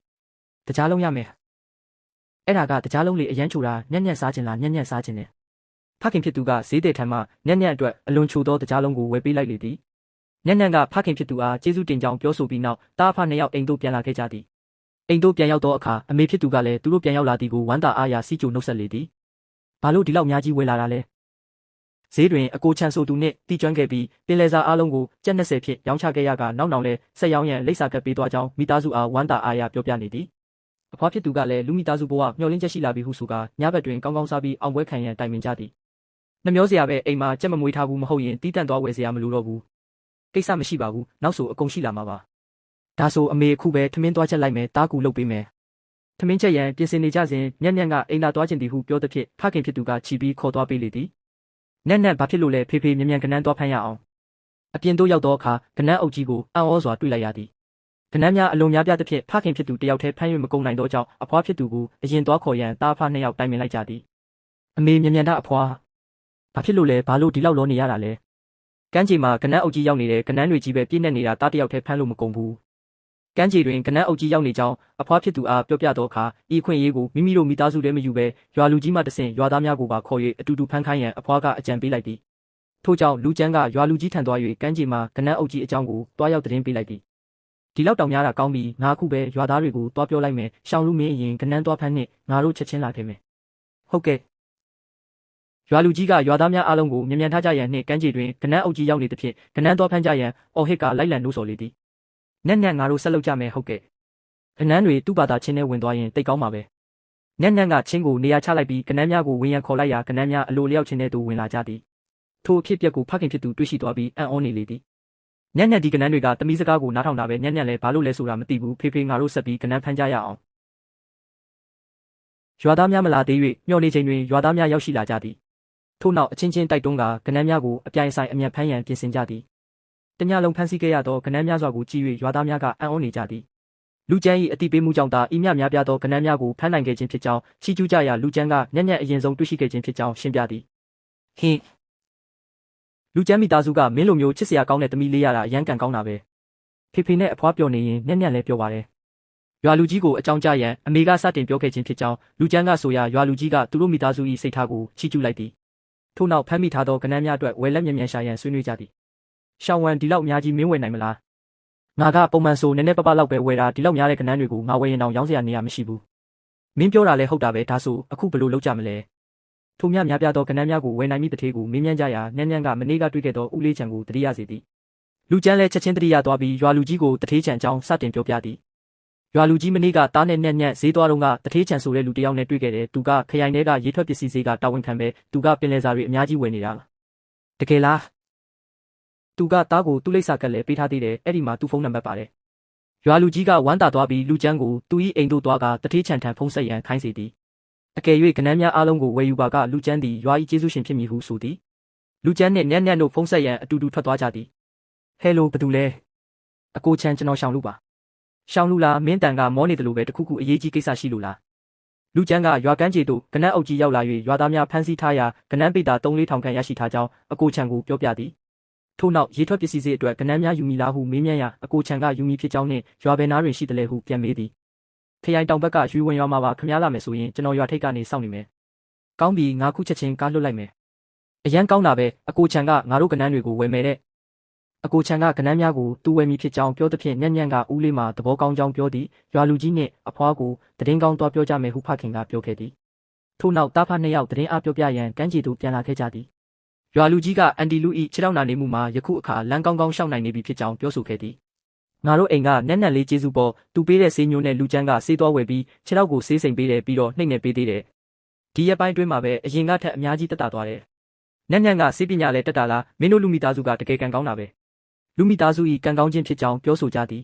တကြားလုံးရမယ်အဲ့ဒါကတကြားလုံးလေးအရန်ချိုတာညံ့ညံ့စားခြင်းလားညံ့ညံ့စားခြင်းနဲ့ဖခင်ဖြစ်သူကဈေးတဲ့ထံမှညံ့ညံ့အတွက်အလွန်ချိုသောတကြားလုံးကိုဝယ်ပေးလိုက်လေသည်ညံ့ညံ့ကဖခင်ဖြစ်သူအားကျေးဇူးတင်ကြောင်းပြောဆိုပြီးနောက်တားဖနှစ်ယောက်အိမ်သို့ပြန်လာခဲ့ကြသည်အိမ်သို့ပြန်ရောက်သောအခါအမေဖြစ်သူကလည်းသူတို့ပြန်ရောက်လာသည်ကိုဝမ်းသာအားရစီကြိုနှုတ်ဆက်လေသည်ဘာလို့ဒီလောက်များကြီးဝယ်လာတာလဲဈေးတွင်အကိုချန်ဆိုသူနှင့်တီကျွမ်းခဲ့ပြီးပင်လယ်စာအားလုံးကိုကျပ်20ဖြင့်ရောင်းချခဲ့ရကနောက်နောက်လဲဆက်ရောင်းရန်လိပ်စာကပ်ပေးသွားကြောင်းမိသားစုအားဝမ်းသာအားရပြောပြနေသည်အဖွားဖြစ်သူကလည်းလူမိသားစုဘဝမျှော်လင့်ချက်ရှိလာပြီဟုဆိုကာညဘက်တွင်ကောင်းကောင်းစားပြီးအောင်ပွဲခံရန်တိုင်ပင်ကြသည်နှမျောစရာပဲအိမ်မှာကြက်မမွေးထားဘူးမဟုတ်ရင်တီးတန့်သွားဝယ်စရာမလိုတော့ဘူးကိစ္စမရှိပါဘူးနောက်ဆိုအကုန်ရှိလာမှာပါဒါဆိုအမေအခုပဲထမင်းသွားချက်လိုက်မယ်တားကူလုပ်ပေးမယ်ထမင်းချက်ရန်ပြင်ဆင်နေကြစဉ်ညံ့ညံ့ကအိမ်လာသွားခြင်းသည်ဟုပြောသဖြင့်ဖခင်ဖြစ်သူကချီပြီးခေါ်သွားပေးလေသည်နန့်နန့်ဘာဖြစ်လို့လဲဖေဖေမြန်မြန်ကနန်းသွားဖမ်းရအောင်အပြင်သို့ရောက်သောအခါကနန်းအုပ်ကြီးကိုအံ့ဩစွာတွေ့လိုက်ရသည်ကနန်းများအလွန်များပြသဖြင့်ဖခင်ဖြစ်သူတယောက်တည်းဖမ်း၍မကုန်နိုင်သောကြောင့်အဖွားဖြစ်သူကိုအရင်သွားခေါ်ရန်တားဖနှစ်ယောက်တိုင်ပင်လိုက်ကြသည်အမေမြန်မြန်သားအဖွားဘာဖြစ်လို့လဲဘာလို့ဒီလောက်လောနေရတာလဲကမ်းခြေမှာကနန်းအုပ်ကြီးရောက်နေတဲ့ကနန်းတွေကြီးပဲပြည့်နေနေတာတားတယောက်တည်းဖမ်းလို့မကုန်ဘူးကမ်းခြေတွင်ကနန်းအုပ်ကြီးရောက်နေကြောင်းအဖွားဖြစ်သူအားပြောပြသောအခါဤခွင့်ရေးကိုမိမိတို့မိသားစုတည်းမယူဘဲရွာလူကြီးမှတဆင့်ရွာသားများကိုပါခေါ်၍အတူတူဖမ်းခိုင်းရန်အဖွားကအကြံပေးလိုက်သည်ထို့ကြောင့်လူကျန်းကရွာလူကြီးထံသွား၍ကမ်းခြေမှာကနန်းအုပ်ကြီးအကြောင်းကိုတွားရောက်သတင်းပေးလိုက်သည်ဒီလောက်တောင်များတာကောင်းပြီငါအခုပဲရွာသားတွေကိုတွားပြောလိုက်မယ်ရှောင်းလူမင်းအရင်ကနန်းတွားဖမ်းနှင့်ငါတို့ချက်ချင်းလာခဲ့မယ်ဟုတ်ကဲ့ရွာလူကြီးကရွာသားများအားလုံးကိုမြန်မြန်ထားကြရန်နှင့်ကမ်းခြေတွင်ကနန်းအုပ်ကြီးရောက်နေသဖြင့်ကနန်းတွားဖမ်းကြရန်အော်ဟစ်ကလိုက်လံနှိုးဆော်လေသည်နက်နက်ငါတို့ဆက်လုပ်ကြမယ်ဟုတ်ကဲ့ကနန်းတွေသူ့ဘာသာချင်းနဲ့ဝင်သွားရင်တိတ်ကောင်းပါပဲနက်နက်ကချင်းကိုနေရာချလိုက်ပြီးကနန်းများကိုဝင်ရန်ခေါ်လိုက်ရာကနန်းများအလိုလျောက်ချင်းတဲ့သူဝင်လာကြသည်ထိုအဖြစ်အပျက်ကိုဖခင်ဖြစ်သူတွေ့ရှိသွားပြီးအံ့ဩနေလေသည်ညံ့ညံ့ဒီကနန်းတွေကတမီးစကားကိုနားထောင်တာပဲညံ့ညံ့လဲဘာလို့လဲဆိုတာမသိဘူးဖေဖေငါတို့ဆက်ပြီးကနန်းဖမ်းကြရအောင်ရွာသားများမလာသေး၍မျှော်နေချိန်တွင်ရွာသားများရောက်ရှိလာကြသည်ထို့နောက်အချင်းချင်းတိုက်တွန်းကကနန်းများကိုအပြိုင်ဆိုင်အမြန်ဖမ်းရန်ပြင်ဆင်ကြသည်တညလုံးဖမ်းဆီးခဲ့ရသောကနန်းများစွာကိုကြည့်၍ရွာသားများကအံ့ဩနေကြသည်လူကျန်း၏အတိပေးမှုကြောင့်သာဤများပြားသောကနန်းများကိုဖမ်းနိုင်ခဲ့ခြင်းဖြစ်ကြောင်းချီးကျူးကြရာလူကျန်းကညံ့ညံ့အရင်ဆုံးတွေ့ရှိခဲ့ခြင်းဖြစ်ကြောင်းရှင်းပြသည်ဟင်းလူကျန်းမိသားစုကမင်းလိုမျိုးချစ်စရာကောင်းတဲ့သမီးလေးရတာအရန်ကန်ကောင်းတာပဲဖေဖေနဲ့အဖွားပြောနေရင်ညံ့ညံ့လဲပြောပါတယ်ရွာလူကြီးကိုအကြောင်းကြားရန်အမေကစတင်ပြောခဲ့ခြင်းဖြစ်ကြောင်းလူကျန်းကဆိုရာရွာလူကြီးကသူတို့မိသားစု၏စိတ်ထားကိုချီးကျူးလိုက်သည်ထို့နောက်ဖမ်းမိထားသောကနန်းများအတွက်ဝယ်လက်မြန်မြန်ရှာရန်ဆွေးနွေးကြသည်ရှောင်းဝမ်ဒီလောက်အများကြီးမင်းဝယ်နိုင်မလားငါကပုံမှန်ဆိုနည်းနည်းပပလောက်ပဲဝယ်တာဒီလောက်များတဲ့ကနန်းတွေကိုငါဝယ်ရင်တော့ရောင်းစရာနေရာမရှိဘူးမင်းပြောတာလဲဟုတ်တာပဲဒါဆိုအခုဘယ်လိုလုပ်ကြမလဲထိုများပြားသောကနန်းများကိုဝယ်နိုင်မိတဲ့ထေးကိုမင်းမြန်းကြရာညံ့ညံ့ကမနေ့ကတွေ့ခဲ့သောဦးလေးချံကိုတတိယစေသည်လူကျန်းလဲချက်ချင်းတတိယသွားပြီးရွာလူကြီးကိုတထေးချံအကြောင်းစတင်ပြောပြသည်ရွာလူကြီးမနေ့ကတားနဲ့ညံ့ညံ့ဈေးသွားတော့ကတထေးချံဆိုတဲ့လူတယောက်နဲ့တွေ့ခဲ့တယ်သူကခရိုင်ထဲကရေထွက်ပစ္စည်းဈေးကတာဝန်ခံပဲသူကပင်လယ်စာတွေအများကြီးဝယ်နေတာတကယ်လားသူကတားကိုသူ့လိပ်စာကလည်းပေးထားသေးတယ်အဲ့ဒီမှာသူ့ဖုန်းနံပါတ်ပါတယ်ရွာလူကြီးကဝမ်းသာသွားပြီးလူကျန်းကိုသူ၏အိမ်သို့သွားကတထေးချံထံဖုန်းဆက်ရန်ခိုင်းစေသည်အကယ်၍ကနန်းများအားလုံးကိုဝယ်ယူပါကလူကျန်းသည်ရွာ၏ကျေးဇူးရှင်ဖြစ်မည်ဟုဆိုသည်လူကျန်းနှင့်ညံ့ညံ့တို့ဖုန်းဆက်ရန်အတူတူထွက်သွားကြသည်ဟယ်လိုဘယ်သူလဲ အကိုချမ်းကျွန်တော်ရှောင်လို့ပါရှောင်လို့လားမင်းတန်ကမောနေတယ်လို့ပဲတခုခုအရေးကြီးကိစ္စရှိလို့လားလူကျန်းကရွာကန်းကျေတို့ကနန်းအုပ်ကြီးရောက်လာ၍ရွာသားများဖမ်းဆီးထားရာကနန်းပိတ်တာ3-4ထောင်ခန့်ရရှိထားကြောင်းအကိုချံကိုပြောပြသည်ထို့နောက်ရေထွက်ပစ္စည်းစေအတွက်ကနန်းများယူမီလားဟုမေးမြန်းရာအကိုချံကယူမီဖြစ်ကြောင်းနှင့်ရွာဘယ်နားတွင်ရှိတယ်လဲဟုပြန်မေးသည်ခရိုင်တောင်ဘက်ကရွှေဝင်ရွာမှာပါခမားလာမယ်ဆိုရင်ကျွန်တော်ရွာထိပ်ကနေစောင့်နေမယ်ကောင်းပြီငါခုချက်ချင်းကားလွတ်လိုက်မယ်အရန်ကောင်းတာပဲအကိုချံကငါတို့ကနန်းတွေကိုဝယ်မယ်တဲ့အကိုချံကကနန်းများကိုတူဝယ်မီဖြစ်ကြောင်းပြောသဖြင့်ညံ့ညံ့ကဦးလေးမှာသဘောကောင်းကြောင်းပြောသည်ရွာလူကြီးနှင့်အဖွားကိုတည်င်းကောင်းသွားပြောကြမယ်ဟုဖခင်ကပြောခဲ့သည်ထို့နောက်တားဖနှစ်ယောက်တည်င်းအားပြောပြရန်ကန်းချီတို့ပြန်လာခဲ့ကြသည်ရွာလူကြီးကအန်တီလူ၏ခြေထောက်နာနေမှုမှာယခုအခါလမ်းကောင်းကောင်းရှောက်နိုင်နေပြီဖြစ်ကြောင်းပြောဆိုခဲ့သည်ငါတို့အိမ်ကနက်နက်လေးကျေးဇူးပေါ်သူပေးတဲ့ဆေးညိုးနဲ့လူကျန်းကဆေးသွားဝယ်ပြီးခြေထောက်ကိုဆေးစိမ်ပေးတယ်ပြီးတော့နှိမ့်နေပေးသေးတယ်ဒီရက်ပိုင်းတွင်းမှာပဲအရင်ကထက်အများကြီးတက်တာသွားတယ်ညံ့ညံ့ကဆေးပညာလည်းတက်တာလားမင်းတို့လူမိသားစုကတကယ်ကံကောင်းတာပဲလူမိသားစု၏ကံကောင်းခြင်းဖြစ်ကြောင်းပြောဆိုကြသည်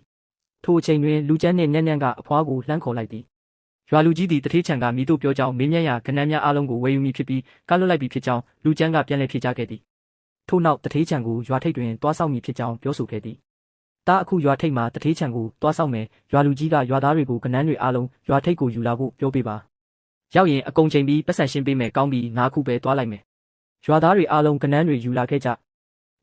ထိုအချိန်တွင်လူကျန်းနှင့်ညံ့ညံ့ကအဖွားကိုလှမ်းခေါ်လိုက်သည်ရွာလူကြီးသည်တထေးချံကမိတို့ပြောကြောင်းမေးမြန်းရာကနန်းများအားလုံးကိုဝယ်ယူမည်ဖြစ်ပြီးကားလွတ်လိုက်ပြီဖြစ်ကြောင်းလူကျန်းကပြန်လည်ဖြေကြားခဲ့သည်ထို့နောက်တထေးချံကိုရွာထိပ်တွင်တွားဆောင်မည်ဖြစ်ကြောင်းပြောဆိုခဲ့သည်တားအခုရွာထိပ်မှာတထေးချံကိုတွားဆောင်မယ်ရွာလူကြီးကရွာသားတွေကိုကနန်းတွေအားလုံးရွာထိပ်ကိုယူလာဖို့ပြောပေးပါရောက်ရင်အကုန်ချိန်ပြီးပတ်စံရှင်းပေးမယ်ကောင်းပြီးငါခုပဲတွားလိုက်မယ်ရွာသားတွေအားလုံးကနန်းတွေယူလာခဲ့ကြ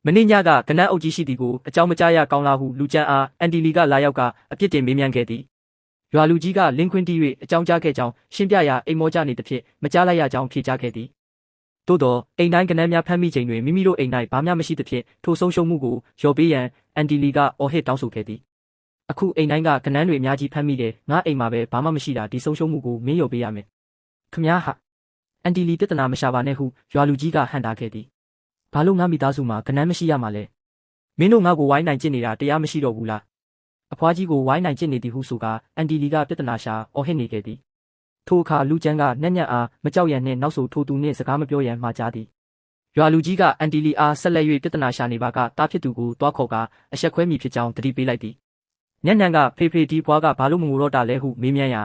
မင်းညကကနန်းအုပ်ကြီးရှိသည်ကိုအကြောင်းမကြားရကောင်းလားဟုလူကျန်းအားအန်တီလီကလာရောက်ကအပြစ်တင်မေးမြန်းခဲ့သည်ရွာလူကြီးကလင်းခွင်းတီး၍အကြောင်းကြားခဲ့ကြောင်းရှင်းပြရာအိမ်မောကြနေသဖြင့်မကြားလိုက်ရကြောင်းဖြေကြားခဲ့သည်သို့သောအိမ်တိုင်းကနန်းများဖမ်းမိချိန်တွင်မိမိတို့အိမ်၌ဘာမှမရှိသဖြင့်ထိုဆုံးရှုံးမှုကိုလျော်ပေးရန်အန်တီလီကအော်ဟစ်တောင်းဆိုခဲ့သည်အခုအိမ်တိုင်းကကနန်းတွေအများကြီးဖမ်းမိတယ်ငါအိမ်မှာပဲဘာမှမရှိတာဒီဆုံးရှုံးမှုကိုမင်းလျော်ပေးရမယ်ခမများဟာအန်တီလီပြဿနာမရှာပါနဲ့ဟုရွာလူကြီးကဟန်တာခဲ့သည်ဘာလို့ငါမိသားစုမှာကနန်းမရှိရမှာလဲမင်းတို့ငါ့ကိုဝိုင်းနိုင်ကျင့်နေတာတရားမရှိတော့ဘူးလားအဖွားကြီးကိုဝိုင်းနိုင်ကျင့်နေသည်ဟုဆိုကအန်တီလီကပြဿနာရှာအော်ဟစ်နေခဲ့သည်ထိုအခါလူကျန်းကညံ့ညံ့အားမကြောက်ရန်နှင့်နောက်ဆိုထိုသူနှင့်စကားမပြောရန်မှာကြားသည်ရွာလူကြီးကအန်တီလီအားဆက်လက်၍ပြဿနာရှာနေပါကတားဖြစ်သူကိုတွားခေါ်ကအဆက်ခွဲမိဖြစ်ကြောင်းတတိပေးလိုက်သည်ညံ့ညံ့ကဖေဖေဒီဘွားကဘာလို့မငိုတော့တာလဲဟုမေးမြန်းရာ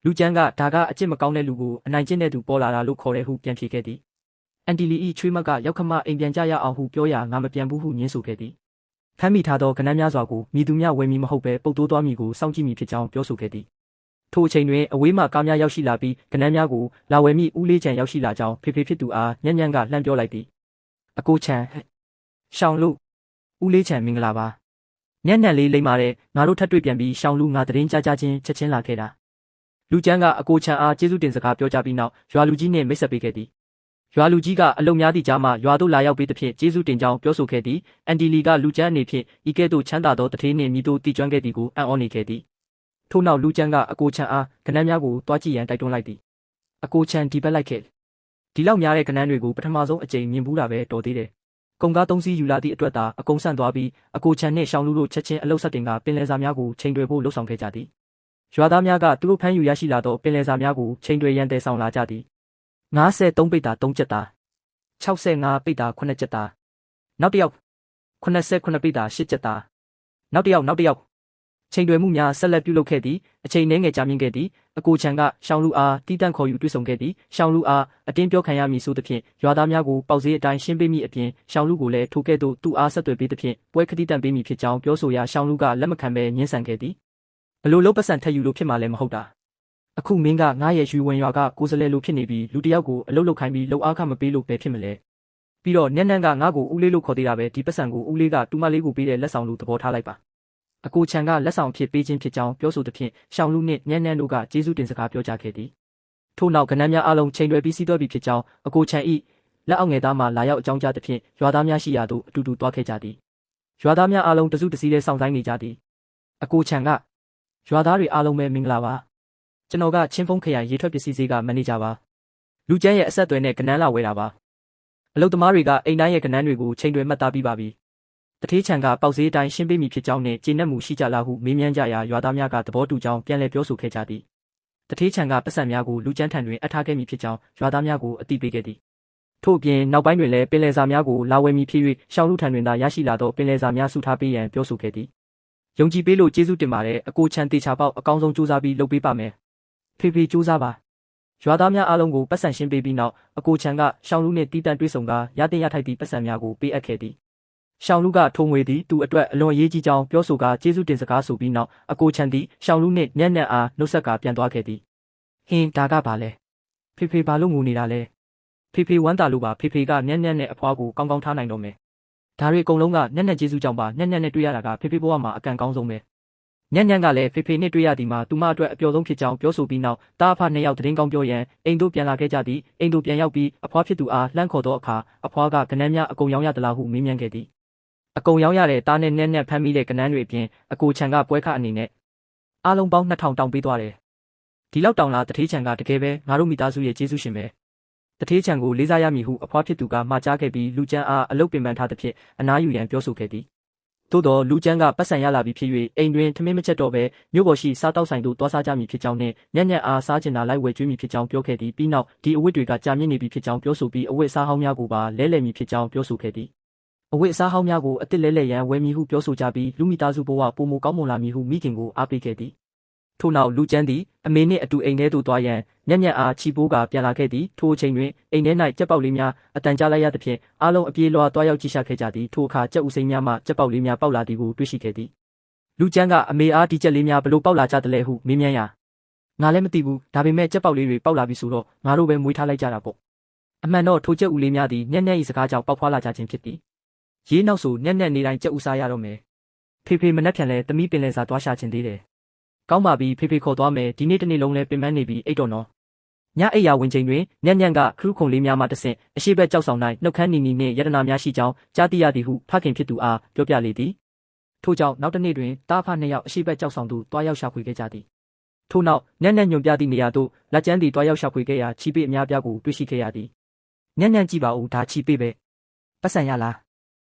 လူကျန်းကဒါကအကျင့်မကောင်းတဲ့လူကိုအနိုင်ကျင့်တဲ့သူပေါ်လာတာလို့ခေါ်တယ်ဟုပြန်ဖြေခဲ့သည်အန်တီလီ၏ချွေးမကရောက်ခမအိမ်ပြန်ကြရအောင်ဟုပြောရာငါမပြန်ဘူးဟုညင်းဆိုခဲ့သည်ဖမ်းမိထားသောကနန်းများစွာကိုမိသူများဝယ်မီမဟုတ်ပဲပုတ်တိုးသွားမည်ကိုစောင့်ကြည့်မည်ဖြစ်ကြောင်းပြောဆိုခဲ့သည်ထိုအချိန်တွင်အဝေးမှကားများရောက်ရှိလာပြီးကနန်းများကိုလာဝယ်မိဦးလေးချံရောက်ရှိလာကြောင်းဖေဖေဖြစ်သူအားညံ့ညံ့ကလှမ်းပြောလိုက်သည်အကိုချံရှောင်းလို့ဦးလေးချံမင်္ဂလာပါညံ့ညံ့လေးလိမ့်ပါတဲ့ငါတို့ထပ်တွေ့ပြန်ပြီးရှောင်းလူငါတရင်ကြားကြားချင်းချက်ချင်းလာခဲ့တာလူကျန်းကအကိုချံအားကျေးဇူးတင်စကားပြောကြပြီးနောက်ရွာလူကြီးနှင့်မိတ်ဆက်ပေးခဲ့သည်ရွာလူကြီးကအလုံများသည့်ကြားမှရွာသို့လာရောက်ပြီးသဖြင့်ကျေးဇူးတင်ကြောင်းပြောဆိုခဲ့သည်အန်တီလီကလူကျန်းအနေဖြင့်ဤကဲ့သို့ချမ်းသာသောတထေးနှင့်မိတို့တည်ကျွမ်းခဲ့သည်ကိုအံ့ဩနေခဲ့သည်ထို့နောက်လူကျန်းကအကိုချံအားကနန်းများကိုတွားကြည့်ရန်တိုက်တွန်းလိုက်သည်အကိုချံဒီဘက်လိုက်ခဲ့ဒီလောက်များတဲ့ကနန်းတွေကိုပထမဆုံးအကြိမ်မြင်ဘူးတာပဲတော်သေးတယ်ကုံကား3စီးယူလာသည့်အတွက်သာအကုန်ဆန့်သွားပြီးအကိုချံနှင့်ရှောင်းလူတို့ချက်ချင်းအလုတ်ဆက်တင်ကပင်လယ်စာများကိုချိန်တွယ်ဖို့လှုံ့ဆော်ခဲ့ကြသည်ရွာသားများကသူတို့ဖမ်းယူရရှိလာသောပင်လယ်စာများကိုချိန်တွယ်ရန်တည်ဆောင်လာကြသည်53ပိတ်တာ3ချက်သား65ပိတ်တာ9ချက်သားနောက်တစ်ယောက်89ပိတ်တာ10ချက်သားနောက်တစ်ယောက်ချိန်တွယ်မှုများဆက်လက်ပြုလုပ်ခဲ့သည်အချိန်နှဲငယ်ကြာမြင့်ခဲ့သည်အကိုချံကရှောင်းလူအားတီးတန့်ခေါ်ယူတွေ့ဆုံခဲ့သည်ရှောင်းလူအားအတင်းပြောခံရမည်ဆိုသဖြင့်ရွာသားများကိုပေါက်ဈေးအတိုင်းရှင်းပေးမိအပြင်ရှောင်းလူကိုလည်းထိုကဲ့သို့သူ့အားဆက်သွယ်ပေးသဖြင့်ပွဲခတိတန့်ပေးမိဖြစ်ကြောင်းပြောဆိုရာရှောင်းလူကလက်မခံဘဲညှင်းဆန်ခဲ့သည်ဘလို့လုံးပတ်စံထက်ယူလို့ဖြစ်မှာလည်းမဟုတ်တာအခုမင်းကငါရဲ့ရွှေဝင်ရွာကကိုယ်စလဲလိုဖြစ်နေပြီးလူတယောက်ကိုအလုတ်လုတ်ခိုင်းပြီးလှုပ်အားခမပေးလို့ပဲဖြစ်မလဲပြီးတော့နန်းနန်းကငါ့ကိုဦးလေးလို့ခေါ်သေးတာပဲဒီပတ်စံကိုဦးလေးကတူမလေးကိုပေးတဲ့လက်ဆောင်လို့သဘောထားလိုက်ပါအကိုချံကလက်ဆောင်ဖြစ်ပေးခြင်းဖြစ်ကြောင်းပြောဆိုသဖြင့်ရှောင်းလူနှင့်ညံ့ညံ့တို့ကကျေးဇူးတင်စကားပြောကြခဲ့သည်ထို့နောက်ကနန်းများအားလုံးချိန်တွယ်ပြီးစီးသွားပြီဖြစ်ကြောင်းအကိုချံ၏လက်အောက်ငယ်သားမှလာရောက်အကြောင်းကြားသဖြင့်ရွာသားများရှိရာသို့အတူတူသွားခဲ့ကြသည်ရွာသားများအားလုံးတစုတစည်းတည်းစောင့်ဆိုင်နေကြသည်အကိုချံကရွာသားတွေအားလုံးပဲမင်္ဂလာပါကျွန်တော်ကချင်းဖုံးခရိုင်ရေထွက်ပစ္စည်းဈေးကမန်နေဂျာပါလူကျန်းရဲ့အဆက်အသွယ်နဲ့ကနန်းလာဝဲတာပါအလုပ်သမားတွေကအိမ်တိုင်းရဲ့ကနန်းတွေကိုချိန်တွယ်မှတ်သားပြီးပါပြီတထေးချံကပေါက်ဈေးအတိုင်းရှင်းပေးမိဖြစ်ကြောင်းနဲ့ကျေနပ်မှုရှိကြလားဟုမေးမြန်းကြရာရွာသားများကသဘောတူကြောင်းပြန်လည်ပြောဆိုခဲ့ကြသည်တထေးချံကပတ်စံများကိုလူကျန်းထံတွင်အပ်ထားခဲ့မိဖြစ်ကြောင်းရွာသားများကိုအသိပေးခဲ့သည်ထို့အပြင်နောက်ပိုင်းတွင်လည်းပင်လယ်စာများကိုလာဝယ်မိဖြစ်၍ရှောင်းလူထံတွင်သာရရှိလာသောပင်လယ်စာများစုထားပေးရန်ပြောဆိုခဲ့သည်ယုံကြည်ပေးလို့ကျေးဇူးတင်ပါတယ်အကိုချံတေချာပေါက်အကောင်းဆုံးစူးစမ်းပြီးလုပ်ပေးပါမယ်ဖေဖေစူးစမ်းပါရွာသားများအားလုံးကိုပတ်စံရှင်းပေးပြီးနောက်အကိုချံကရှောင်းလူနှင့်တီးတန့်တွေ့ဆုံကာရတဲ့ရထိုက်သည့်ပတ်စံများကိုပေးအပ်ခဲ့သည် ရှောင်းလူကထုံငွေသည်သူ့အတွက်အလွန်အရေးကြီးကြောင်းပြောဆိုကာကျေးဇူးတင်စကားဆိုပြီးနောက်အကိုချန်သည်ရှောင်းလူနှင့်ညံ့ညံ့အားနှုတ်ဆက်ကပြန်သွားခဲ့သည်ဟင်းဒါကပါလဲဖေဖေဘာလို့ငိုနေတာလဲဖေဖေဝမ်းသာလို့ပါဖေဖေကညံ့ညံ့နဲ့အဖွားကိုကောင်းကောင်းထားနိုင်တော့မယ်ဒါတွေအကုန်လုံးကညံ့ညံ့ကျေးဇူးကြောင့်ပါညံ့ညံ့နဲ့တွေ့ရတာကဖေဖေဘဝမှာအကန့်ကောင်းဆုံးပဲညံ့ညံ့ကလည်းဖေဖေနဲ့တွေ့ရသည်မှာသူမအတွက်အပျော်ဆုံးဖြစ်ကြောင်းပြောဆိုပြီးနောက်တားအဖနှစ်ယောက်သတင်းကောင်းပြောရန်အိမ်တို့ပြန်လာခဲ့ကြသည်အိမ်တို့ပြန်ရောက်ပြီးအဖွားဖြစ်သူအားလှမ်းခေါ်သောအခါအဖွားကကနန်းများအကုန်ရောင်းရသလားဟုမေးမြန်းခဲ့သည်အကုန်ရောင်းရတဲ့တားနဲ့နဲ့နဲ့ဖမ်းမိတဲ့ကနန်းတွေအပြင်အကိုချန်ကပွဲခအနေနဲ့အားလုံးပေါင်း2000တောင်းပေးသွားတယ်ဒီလောက်တောင်းလာတထေးချန်ကတကယ်ပဲငါတို့မိသားစုရဲ့ကျေးဇူးရှင်ပဲတထေးချန်ကိုလေးစားရမည်ဟုအဖွားဖြစ်သူကမှာကြားခဲ့ပြီးလူကျန်းအားအလုတ်ပင်ပန်းထားသဖြင့်အနားယူရန်ပြောဆိုခဲ့သည်သို့တော်လူကျန်းကပတ်စံရလာပြီးဖြစ်၍အိမ်တွင်ထမင်းမချက်တော့ပဲမြို့ပေါ်ရှိစားတောက်ဆိုင်သို့သွားစားကြမည်ဖြစ်ကြောင်းနှင့်ညံ့ညံ့အားစားကျင်တာလိုက်ဝယ်ကျွေးမည်ဖြစ်ကြောင်းပြောခဲ့သည်ပြီးနောက်ဒီအဝတ်တွေကကြာမြင့်နေပြီဖြစ်ကြောင်းပြောဆိုပြီးအဝတ်စားဟောင်းများကိုပါလဲလှယ်မည်ဖြစ်ကြောင်းပြောဆိုခဲ့သည်အဝတ်စားဟောင်းများကိုအစ်စ်လဲလှယ်ရန်ဝယ်မည်ဟုပြောဆိုကြပြီးလူမိသားစုဘဝပုံမကောင်းမွန်လာမည်ဟုမိခင်ကိုအားပေးခဲ့သည်ထို့နောက်လူကျန်းသည်အမေနှင့်အတူအိမ်ထဲသို့သွားရန်ညံ့ညံ့အားချီပိုးကပြန်လာခဲ့သည်ထိုအချိန်တွင်အိမ်ထဲ၌ကြက်ပေါက်လေးများအတန်ကြားလိုက်ရသဖြင့်အားလုံးအပြေးလွှာသွားရောက်ကြည့်ရှုခဲ့ကြသည်ထိုအခါကြက်ဥစိမ်းများမှကြက်ပေါက်လေးများပေါက်လာသည်ကိုတွေ့ရှိခဲ့သည်လူကျန်းကအမေအားဒီကြက်လေးများဘလို့ပေါက်လာကြသလဲဟုမေးမြန်းရာငါလည်းမသိဘူးဒါပေမဲ့ကြက်ပေါက်လေးတွေပေါက်လာပြီဆိုတော့ငါတို့ပဲမွေးထားလိုက်ကြတာပေါ့အမှန်တော့ထိုကြက်ဥလေးများသည်ညံ့ညံ့၏စကားကြောင့်ပေါက်ဖွာလာကြခြင်းဖြစ်သည်ရေးနောက်ဆိုညံ့ညံ့နေတိုင်းကြက်ဥစားရတော့မယ်ဖေဖေမနှက်ဖြန်လဲသမီးပင်လယ်စာသွားရှာခြင်းသေးတယ်ကောင်းပါပြီဖေဖေခေါ်သွားမယ်ဒီနေ့တစ်နေ့လုံးလဲပင်ပန်းနေပြီအိတ်တော်နော်ညအိယာဝင်ချိန်တွင်ညံ့ညံ့ကခရုခုံလေးများမှတဆင့်အရှိဘက်ကြောက်ဆောင်၌နှုတ်ခမ်းနီနီနှင့်ယတနာများရှိကြောင်းကြားသိရသည်ဟုဖခင်ဖြစ်သူအားပြောပြလေသည်ထို့ကြောင့်နောက်တစ်နေ့တွင်တားဖနှစ်ယောက်အရှိဘက်ကြောက်ဆောင်သို့တွားရောက်ရှာဖွေခဲ့ကြသည်ထို့နောက်ညံ့ညံ့ညွန်ပြသည့်နေရာသို့လက်ကျန်းသည်တွားရောက်ရှာဖွေခဲ့ရာချီပေအများပြားကိုတွေ့ရှိခဲ့ရသည်ညံ့ညံ့ကြည့်ပါဦးဒါချီပေပဲပတ်စံရလား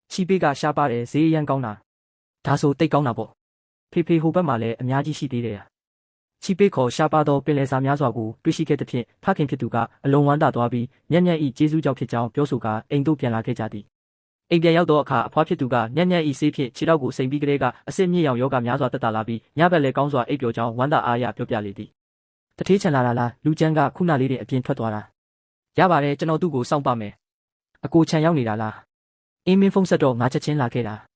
ချီပေကရှားပါတယ်ဈေးရန်ကောင်းတာဒါဆိုတိတ်ကောင်းတာပေါ့ဖေဖေဟိုဘက်မှာလည်းအများကြီးရှိသေးတယ်ချီပေခေါ်ရှားပါသောပင်လယ်စာများစွာကိုတွေ့ရှိခဲ့သဖြင့်ဖခင်ဖြစ်သူကအလွန်ဝမ်းသာသွားပြီးညံ့ညံ့၏ကျေးဇူးကြောင့်ဖြစ်ကြောင်းပြောဆိုကာအိမ်သို့ပြန်လာခဲ့ကြသည်အိမ်ပြန်ရောက်သောအခါအဖွားဖြစ်သူကညံ့ညံ့၏ဆေးဖြင့်ခြေထောက်ကိုစိမ်ပြီးကလေးကအစစ်မြစ်ရောင်ယောဂများစွာတက်တာလာပြီးညဘက်လည်းကောင်းစွာအိပ်ပျော်ကြောင်းဝမ်းသာအားရပြောပြလေသည်တထေးချန်လာလားလူကျန်းကခုနလေးတင်အပြင်ထွက်သွားတာရပါတယ်ကျွန်တော်သူ့ကိုစောင့်ပါမယ်အကိုချန်ရောက်နေတာလားအင်းမင်းဖုန်းဆက်တော့ငါချက်ချင်းလာခဲ့တာ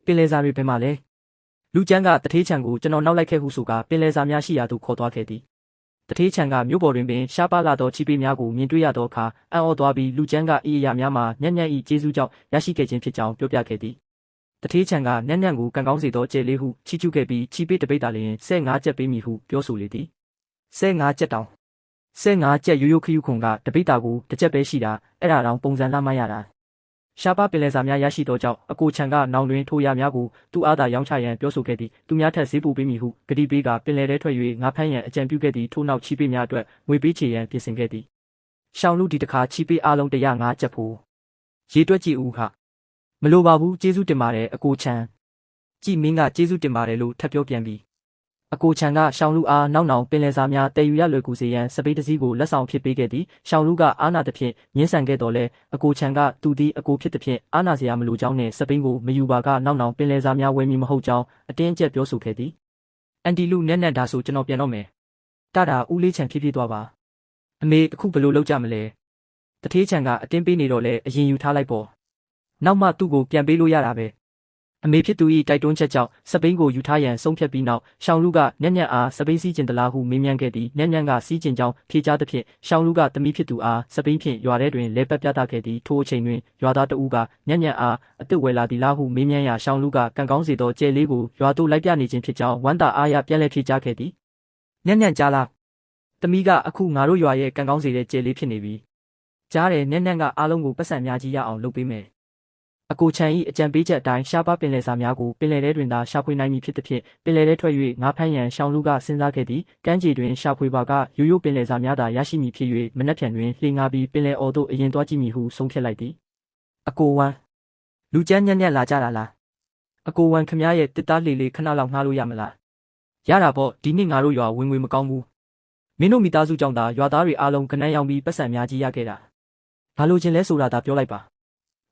ပင်လယ်စာတွေဘယ်မှာလဲလူကျန်းကတထေးချန်ကိုကျွန်တော်နောက်လိုက်ခဲ့ဟုဆိုကာပင်လယ်စာများရှိရာသို့ခေါ်သွားခဲ့သည်တထေးချန်ကမြို့ပေါ်တွင်ပင်ရှားပါလာသောချီပေများကိုမြင်တွေ့ရသောအခါအံ့ဩသွားပြီးလူကျန်းကအေးအရာများမှာညံ့ညံ့၏ကျေးဇူးကြောင့်ရရှိခဲ့ခြင်းဖြစ်ကြောင်းပြောပြခဲ့သည်တထေးချန်ကညံ့ညံ့ကိုကံကောင်းစေသောကျဲလေးဟုချီးကျူးခဲ့ပြီးချီပေတပိတ်တာလျင်15ကျပ်ပေးမည်ဟုပြောဆိုလေသည်15ကျပ်တောင်15ကျပ်ရိုးရိုးခယူခွန်ကတပိတ်တာကိုတစ်ကျပ်ပဲရှိတာအဲ့ဒါတောင်ပုံစံလှမရတာရှားပါပင်လယ်စာများရရှိသောကြောင့်အကိုချန်ကနောင်တွင်ထိုရာများကိုသူ့အားသာရောင်းချရန်ပြောဆိုခဲ့သည်သူများထက်ဈေးပိုပေးမည်ဟုဂတိပေးကပင်လယ်ထဲထွက်၍ငါဖမ်းရန်အကြံပြုခဲ့သည်ထို့နောက်ချီပေးများအတွက်ငွေပေးချေရန်ပြင်ဆင်ခဲ့သည်ရှောင်းလူဒီတခါချီပေးအားလုံး105ကျပ်ဖို့ရေတွက်ကြည့်ဦးဟာမလိုပါဘူးကျေးဇူးတင်ပါတယ်အကိုချန်ကြည်မင်းကကျေးဇူးတင်ပါတယ်လို့ထပ်ပြောပြန်ပြီးအကိုချန်ကရှောင်းလူအားနောက်ပင်လယ်စာများတည်ယူရလွယ်ကူစေရန်စပိတ်တစည်းကိုလက်ဆောင်ဖြစ်ပေးခဲ့သည်ရှောင်းလူကအာနာသဖြင့်ညှင်းဆန်ခဲ့တော်လဲအကိုချန်ကသူသည်အကိုဖြစ်သဖြင့်အာနာစရာမလိုကြောင်းနှင့်စပိန်ကိုမယူပါကနောက်ပင်လယ်စာများဝယ်မည်မဟုတ်ကြောင်းအတင်းအကျပ်ပြောဆိုခဲ့သည်အန်တီလူနဲ့ဒါဆိုကျွန်တော်ပြန်တော့မယ်တတာဦးလေးချန်ဖြည်းဖြည်းသွားပါအမေအခုဘယ်လိုလုပ်ကြမလဲတထေးချန်ကအတင်းပေးနေတော့လဲအရင်ယူထားလိုက်ပေါ့နောက်မှသူ့ကိုပြန်ပေးလို့ရတာပဲအမေဖြစ်သူ၏တိုက်တွန်းချက်ကြောင့်စပိန်ကိုယူထားရန်ဆုံးဖြတ်ပြီးနောက်ရှောင်းလူကညံ့ညံ့အားစပိန်စီးကျင်တလားဟုမေးမြန်းခဲ့သည်ညံ့ညံ့ကစီးကျင်ကြောင်းဖြေကြားသဖြင့်ရှောင်းလူကသမီးဖြစ်သူအားစပိန်ဖြင့်ရွာထဲတွင်လဲပတ်ပြသခဲ့သည်ထိုအချိန်တွင်ရွာသားတဦးကညံ့ညံ့အားအစ်စ်ဝယ်လာသည်လားဟုမေးမြန်းရာရှောင်းလူကကံကောင်းစေသောကျဲလေးကိုရွာသို့လိုက်ပြနေခြင်းဖြစ်ကြောင်းဝမ်းသာအားရပြန်လည်ဖြေကြားခဲ့သည်ညံ့ညံ့ကြားလားသမီးကအခုငါတို့ရွာရဲ့ကံကောင်းစေတဲ့ကျဲလေးဖြစ်နေပြီကြားတယ်ညံ့ညံ့ကအားလုံးကိုပတ်စံများကြီးရအောင်လုပ်ပေးမယ်အကိုချန်၏အကြံပေးချက်အတိုင်းရှားပါပင်လယ်စာများကိုပင်လယ်ထဲတွင်သာရှာဖွေနိုင်မည်ဖြစ်သဖြင့်ပင်လယ်ထဲထွက်၍ငါးဖမ်းရန်ရှောင်းလူကစဉ်းစားခဲ့သည်ကမ်းခြေတွင်ရှာဖွေပါကရိုးရိုးပင်လယ်စာများသာရရှိမည်ဖြစ်၍မနက်ဖြန်တွင်လှေငါပြီးပင်လယ်အော်သို့အရင်သွားကြည့်မည်ဟုဆုံးဖြတ်လိုက်သည်အကိုဝမ်းလူကျန်းညံ့ညံ့လာကြတာလားအကိုဝမ်းခမရဲ့တစ်သားလေးခဏလောက်ငှားလို့ရမလားရတာပေါ့ဒီနေ့ငါတို့ရွာဝင်ငွေမကောင်းဘူးမင်းတို့မိသားစုကြောင့်သာရွာသားတွေအားလုံးကနန်းရောင်ပြီးပတ်စံများကြီးရခဲ့တာဘာလို့ချင်းလဲဆိုတာသာပြောလိုက်ပါ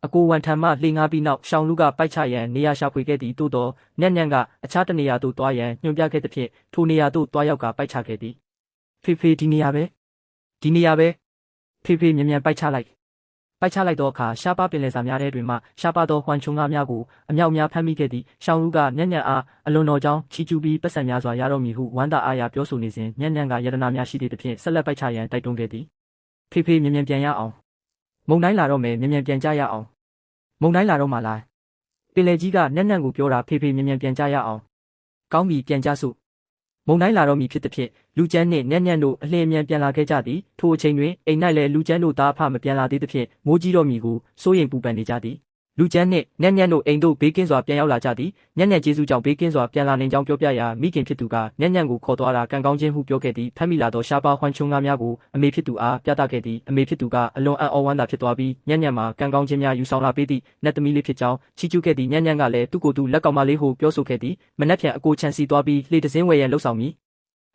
အကိုဝန်ထံမှလှေငါပြီးနောက်ရှောင်းလူကပိုက်ချရန်နေရာရှာဖွေခဲ့သည်သို့သောညံ့ညံ့ကအခြားတနေရာသို့တွားရန်ညွှန်ပြခဲ့သဖြင့်ထိုနေရာသို့တွားရောက်ကပိုက်ချခဲ့သည်ဖေဖေဒီနေရာပဲဖေဖေမြန်မြန်ပိုက်ချလိုက် ပိုက်ချလိုက်သောအခါရှားပါပင်လယ်စာများထဲတွင်မှရှားပါသောဟွမ်ချုံငါများကိုအမြောက်များဖမ်းမိခဲ့သည်ရှောင်းလူကညံ့ညံ့အားအလွန်တော်ကြောင်းချီကျူးပြီးပတ်စံများစွာရတော့မည်ဟုဝမ်းသာအားရပြောဆိုနေစဉ်ညံ့ညံ့ကယတနာများရှိသည့်ဖြင့်ဆက်လက်ပိုက်ချရန်တိုက်တွန်းခဲ့သည်ဖေဖေမြန်မြန်ပြန်ရအောင်မုန်တိုင်းလာတော့မယ်မြန်မြန်ပြန်ကြရအောင်မုန်တိုင်းလာတော့မှလားပင်လယ်ကြီးကညံ့ညံ့ကိုပြောတာဖေဖေမြန်မြန်ပြန်ကြရအောင်ကောင်းပြီပြန်ကြစို့မုန်တိုင်းလာတော့မည်ဖြစ်သည်ဖြင့်လူကျန်းနှင့်ညံ့ညံ့တို့အလင်းအမြန်ပြန်လာခဲ့ကြသည်ထိုအချိန်တွင်အိမ်၌လည်းလူကျန်းတို့သားအဖမပြန်လာသေးသဖြင့်မိုးကြီးတော့မည်ကိုစိုးရိမ်ပူပန်နေကြသည်လူကျန်းနှင့်ညံ့ညံ့တို့အိမ်တို့ဘေးကင်းစွာပြန်ရောက်လာကြသည်ညံ့ညံ့ကျေးဇူးကြောင့်ဘေးကင်းစွာပြန်လာနိုင်ကြောင်းပြောပြရာမိခင်ဖြစ်သူကညံ့ညံ့ကိုခေါ်သွားတာကံကောင်းခြင်းဟုပြောခဲ့သည်ဖမ်းမိလာသောရှားပါဟွမ်ချုံငါများကိုအမေဖြစ်သူအားပြသခဲ့သည်အမေဖြစ်သူကအလွန်အံ့ဩဝမ်းသာဖြစ်သွားပြီးညံ့ညံ့မှာကံကောင်းခြင်းများယူဆောင်လာပေးသည့်နတ်သမီးလေးဖြစ်ကြောင်းချီးကျူးခဲ့သည်ညံ့ညံ့ကလည်းသူ့ကိုယ်သူလက်ကောင်မလေးဟုပြောဆိုခဲ့သည်မနှက်ဖြန်အကိုချန်စီသွားပြီးလှေတစင်းဝယ်ရန်လှုပ်ဆောင်မည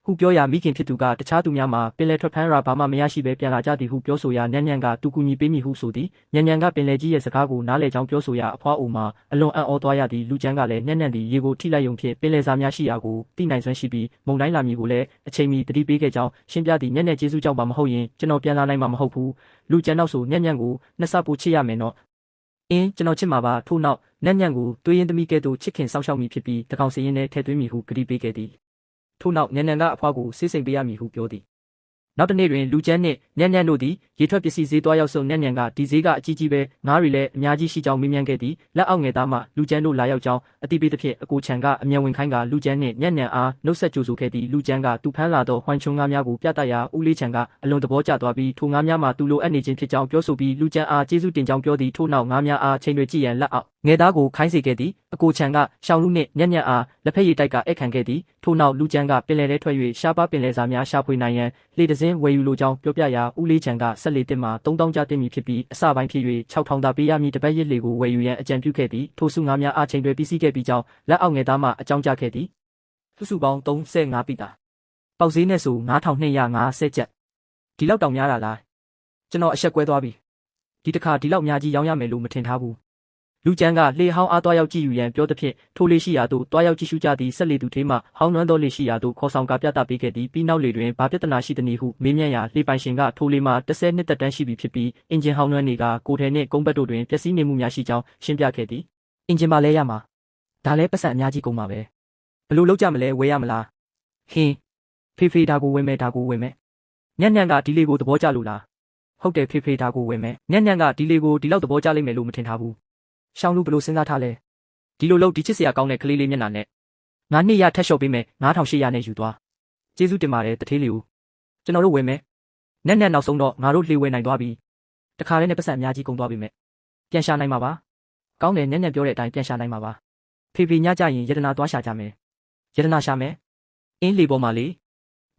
်ဟုပြောရာမိခင်ဖြစ်သူကတခြားသူများမှာပင်လယ်ထွက်ဖမ်းရာဘာမှမရရှိဘဲပြန်လာကြသည်ဟုပြောဆိုရာညံ့ညံ့ကသူကူညီပေးမည်ဟုဆိုသည်ညံ့ညံ့ကပင်လယ်ကြီးရဲ့စကားကိုနားလည်ကြောင်းပြောဆိုရာအဖွားအိုမှာအလွန်အံ့ဩသွားရသည်လူကျန်းကလည်းညံ့ညံ့သည်ရေကိုထိလိုက်ယုံဖြင့်ပင်လယ်စာများရှိရာကိုသိနိုင်စွမ်းရှိပြီးမုန်တိုင်းလာမည်ကိုလည်းအချိန်မီသတိပေးခဲ့ကြောင်းရှင်းပြသည်ညံ့ညံ့ကျေးဇူးကြောင့်ပါမဟုတ်ရင်ကျွန်တော်ပြန်လာနိုင်မှာမဟုတ်ဘူးလူကျန်းနောက်ဆိုညံ့ညံ့ကိုနှစ်ဆပိုချစ်ရမယ်နော်ကျွန်တော်ချစ်မှာပါထို့နောက်ညံ့ညံ့ကိုတွေးရင်သမီးကဲ့သို့ချစ်ခင်စောင့်ရှောက်မည်ဖြစ်ပြီးတကောင်စရင်နဲ့ထည့်သွင်းမည်ဟုကတိပေးခဲ့သည်ထို့နောက်ညံ့ညံ့ကအဖွားကိုဆေးစိမ်ပေးရမည်ဟုပြောသည်နောက်တစ်နေ့တွင်လူကျန်းနှင့်ညံ့ညံ့တို့သည်ရေထွက်ပစ္စည်းဈေးသွားရောက်ဆုံညံ့ညံ့ကဒီဈေးကအကြီးကြီးပဲငါးတွေလည်းအများကြီးရှိကြောင်းမေးမြန်းခဲ့သည်လက်အောက်ငယ်သားမှလူကျန်းတို့လာရောက်ကြောင်းအတိပေးသဖြင့်အကိုချန်ကအမြန်ဝင်ခိုင်းကလူကျန်းနှင့်ညံ့ညံ့အားနှုတ်ဆက်ကြိုဆိုခဲ့သည်လူကျန်းကသူဖမ်းလာသောဟွမ်ချုံငါးများကိုပြသရာဦးလေးချန်ကအလွန်သဘောကျသွားပြီးထိုငါးများမှာသူလိုအပ်နေခြင်းဖြစ်ကြောင်းပြောဆိုပြီးလူကျန်းအားကျေးဇူးတင်ကြောင်းပြောသည်ထို့နောက်ငါးများအားချိန်တွေကြည့်ရန်လက်အောက်ငယ်သားကိုခိုင်းစေခဲ့သည်အကိုချန်ကရှောင်းလူနှင့်ညံ့ညံ့အားလက်ဖက်ရည်တိုက်ကဧည့်ခံခဲ့သည်ထို့နောက်လူကျန်းကပင်လယ်ထဲထွက်၍ရှားပါပင်လယ်စာများရှာဖွေနိုင်ရန်လှေတစင်းဝယ်ယူလိုကြောင်းပြောပြရာဦးလေးချန်ကဆက်လေတစ်မှာ3000ကျတင်မည်ဖြစ်ပြီးအစပိုင်းဖြစ်၍6000သာပေးရမည်တပတ်ရစ်လေကိုဝယ်ယူရန်အကြံပြုခဲ့သည်ထိုစုငါးများအားချိန်တွေပြီးစီးခဲ့ပြီးကြောင်းလက်အောက်ငယ်သားမှအကြောင်းကြားခဲ့သည်စုစုပေါင်း35ပိတာပေါက်ဈေးနဲ့ဆို9250ကျပ်ဒီလောက်တောင်များတာလားကျွန်တော်အဆက်ကွဲသွားပြီဒီတစ်ခါဒီလောက်များကြီးရောင်းရမယ်လို့မထင်ထားဘူးလူကျန်းကလှေဟောင်းအားတွားရောက်ကြည့်ယူရန်ပြောသည်ဖြင့်ထိုလေရှိရာသို့တွားရောက်ကြည့်ရှုကြသည့်ဆက်လေသူထေးမှဟောင်းနွမ်းသောလေရှိရာသို့ခေါ်ဆောင်ကာပြသပေးခဲ့သည်ပြီးနောက်လေတွင်ဘာပြဿနာရှိသနည်းဟုမေးမြန်းရာလှေပိုင်ရှင်ကထိုလေမှာ10နှစ်သက်တမ်းရှိပြီဖြစ်ပြီးအင်ဂျင်ဟောင်းနွမ်းတွေကကိုယ်ထဲနှင့်ကုန်းဘက်တို့တွင်ပျက်စီးနေမှုများရှိကြောင်းရှင်းပြခဲ့သည်အင်ဂျင်ပါလဲရမှာဒါလဲပတ်စံအများကြီးကုန်ပါပဲဘလို့လောက်ကြမလဲဝယ်ရမလားဟင်းဖေဒါကိုဝယ်မယ်ဒါကိုဝယ်မယ်ညံ့ညံ့ကဒီလေကိုသဘောကျလို့လားဟုတ်တယ်ဖေဒါကိုဝယ်မယ်ညံ့ညံ့ကဒီလေကိုဒီလောက်သဘောကျလိမ့်မယ်လို့မထင်ထားဘူးရှောင်းလူဘလို့စဉ်းစားထားလဲဒီလိုလို့ဒီချစ်စရာကောင်းတဲ့ကလေးလေးမျက်နှာနဲ့ငါနှစ်ရထက်လျှော့ပေးမယ်9800နဲ့ယူသွားကျေးဇူးတင်ပါတယ်တထေးလေးကိုကျွန်တော်တို့ဝယ်မယ်ညံ့ညံ့နောက်ဆုံးတော့ငါတို့လှေဝယ်နိုင်သွားပြီတခါတည်းနဲ့ပတ်စံအများကြီးကုန်သွားပြီမဲ့ပြန်ရှာနိုင်မှာပါကောင်းတယ်ညံ့ညံ့ပြောတဲ့အတိုင်းပြန်ရှာနိုင်မှာပါဖေညကြရင်ယတနာသွားရှာကြမယ်ယတနာရှာမယ်အင်းလေပေါ်မှာလေ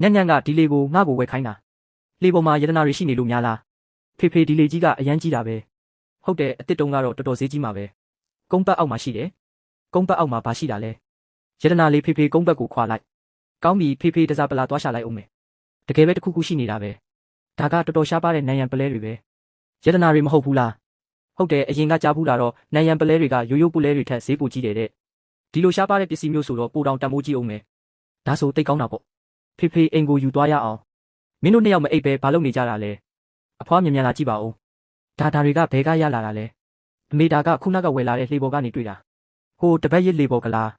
ညံ့ညံ့ကဒီလေကိုငါ့ကိုဝယ်ခိုင်းတာလေပေါ်မှာယတနာတွေရှိနေလို့များလားဖေဒီလေကြီးကအရန်ကြီးတာပဲဟုတ်တယ်အစ်စ်တုံးကတော့တော်တော်ဈေးကြီးမှာပဲကုန်းပတ်အောက်မှာရှိတယ်ကုန်းပတ်အောက်မှာဘာရှိတာလဲယတနာလေးဖေကုန်းပတ်ကိုခွာလိုက်ကောင်းပြီဖေတစားပလာသွားရှာလိုက်အောင်မယ်တကယ်ပဲတခုခုရှိနေတာပဲဒါကတော်တော်ရှားပါတဲ့နံရံပလဲတွေပဲယတနာတွေမဟုတ်ဘူးလားဟုတ်တယ်အရင်ကကြားဘူးလာတော့နံရံပလဲတွေကရိုးရိုးပလဲတွေထက်ဈေးပိုကြီးတယ်တဲ့ဒီလိုရှားပါတဲ့ပစ္စည်းမျိုးဆိုတော့ပိုတောင်တန်ဖိုးကြီးအောင်မယ်ဒါဆိုတိတ်ကောင်းတာပေါ့ဖေအိမ်ကိုယူသွားရအောင်မင်းတို့နှစ်ယောက်မအိပ်ပဲဘာလုပ်နေကြတာလဲအဖွားမြန်မြန်လာကြည့်ပါဦးဒါတွေကဘဲကရလာတာလဲအမေဒါကခုနကဝယ်လာတဲ့လှေပေါ်ကနေတွေ့တာဟိုတပတ်ရစ်လှေပေါ်ကလား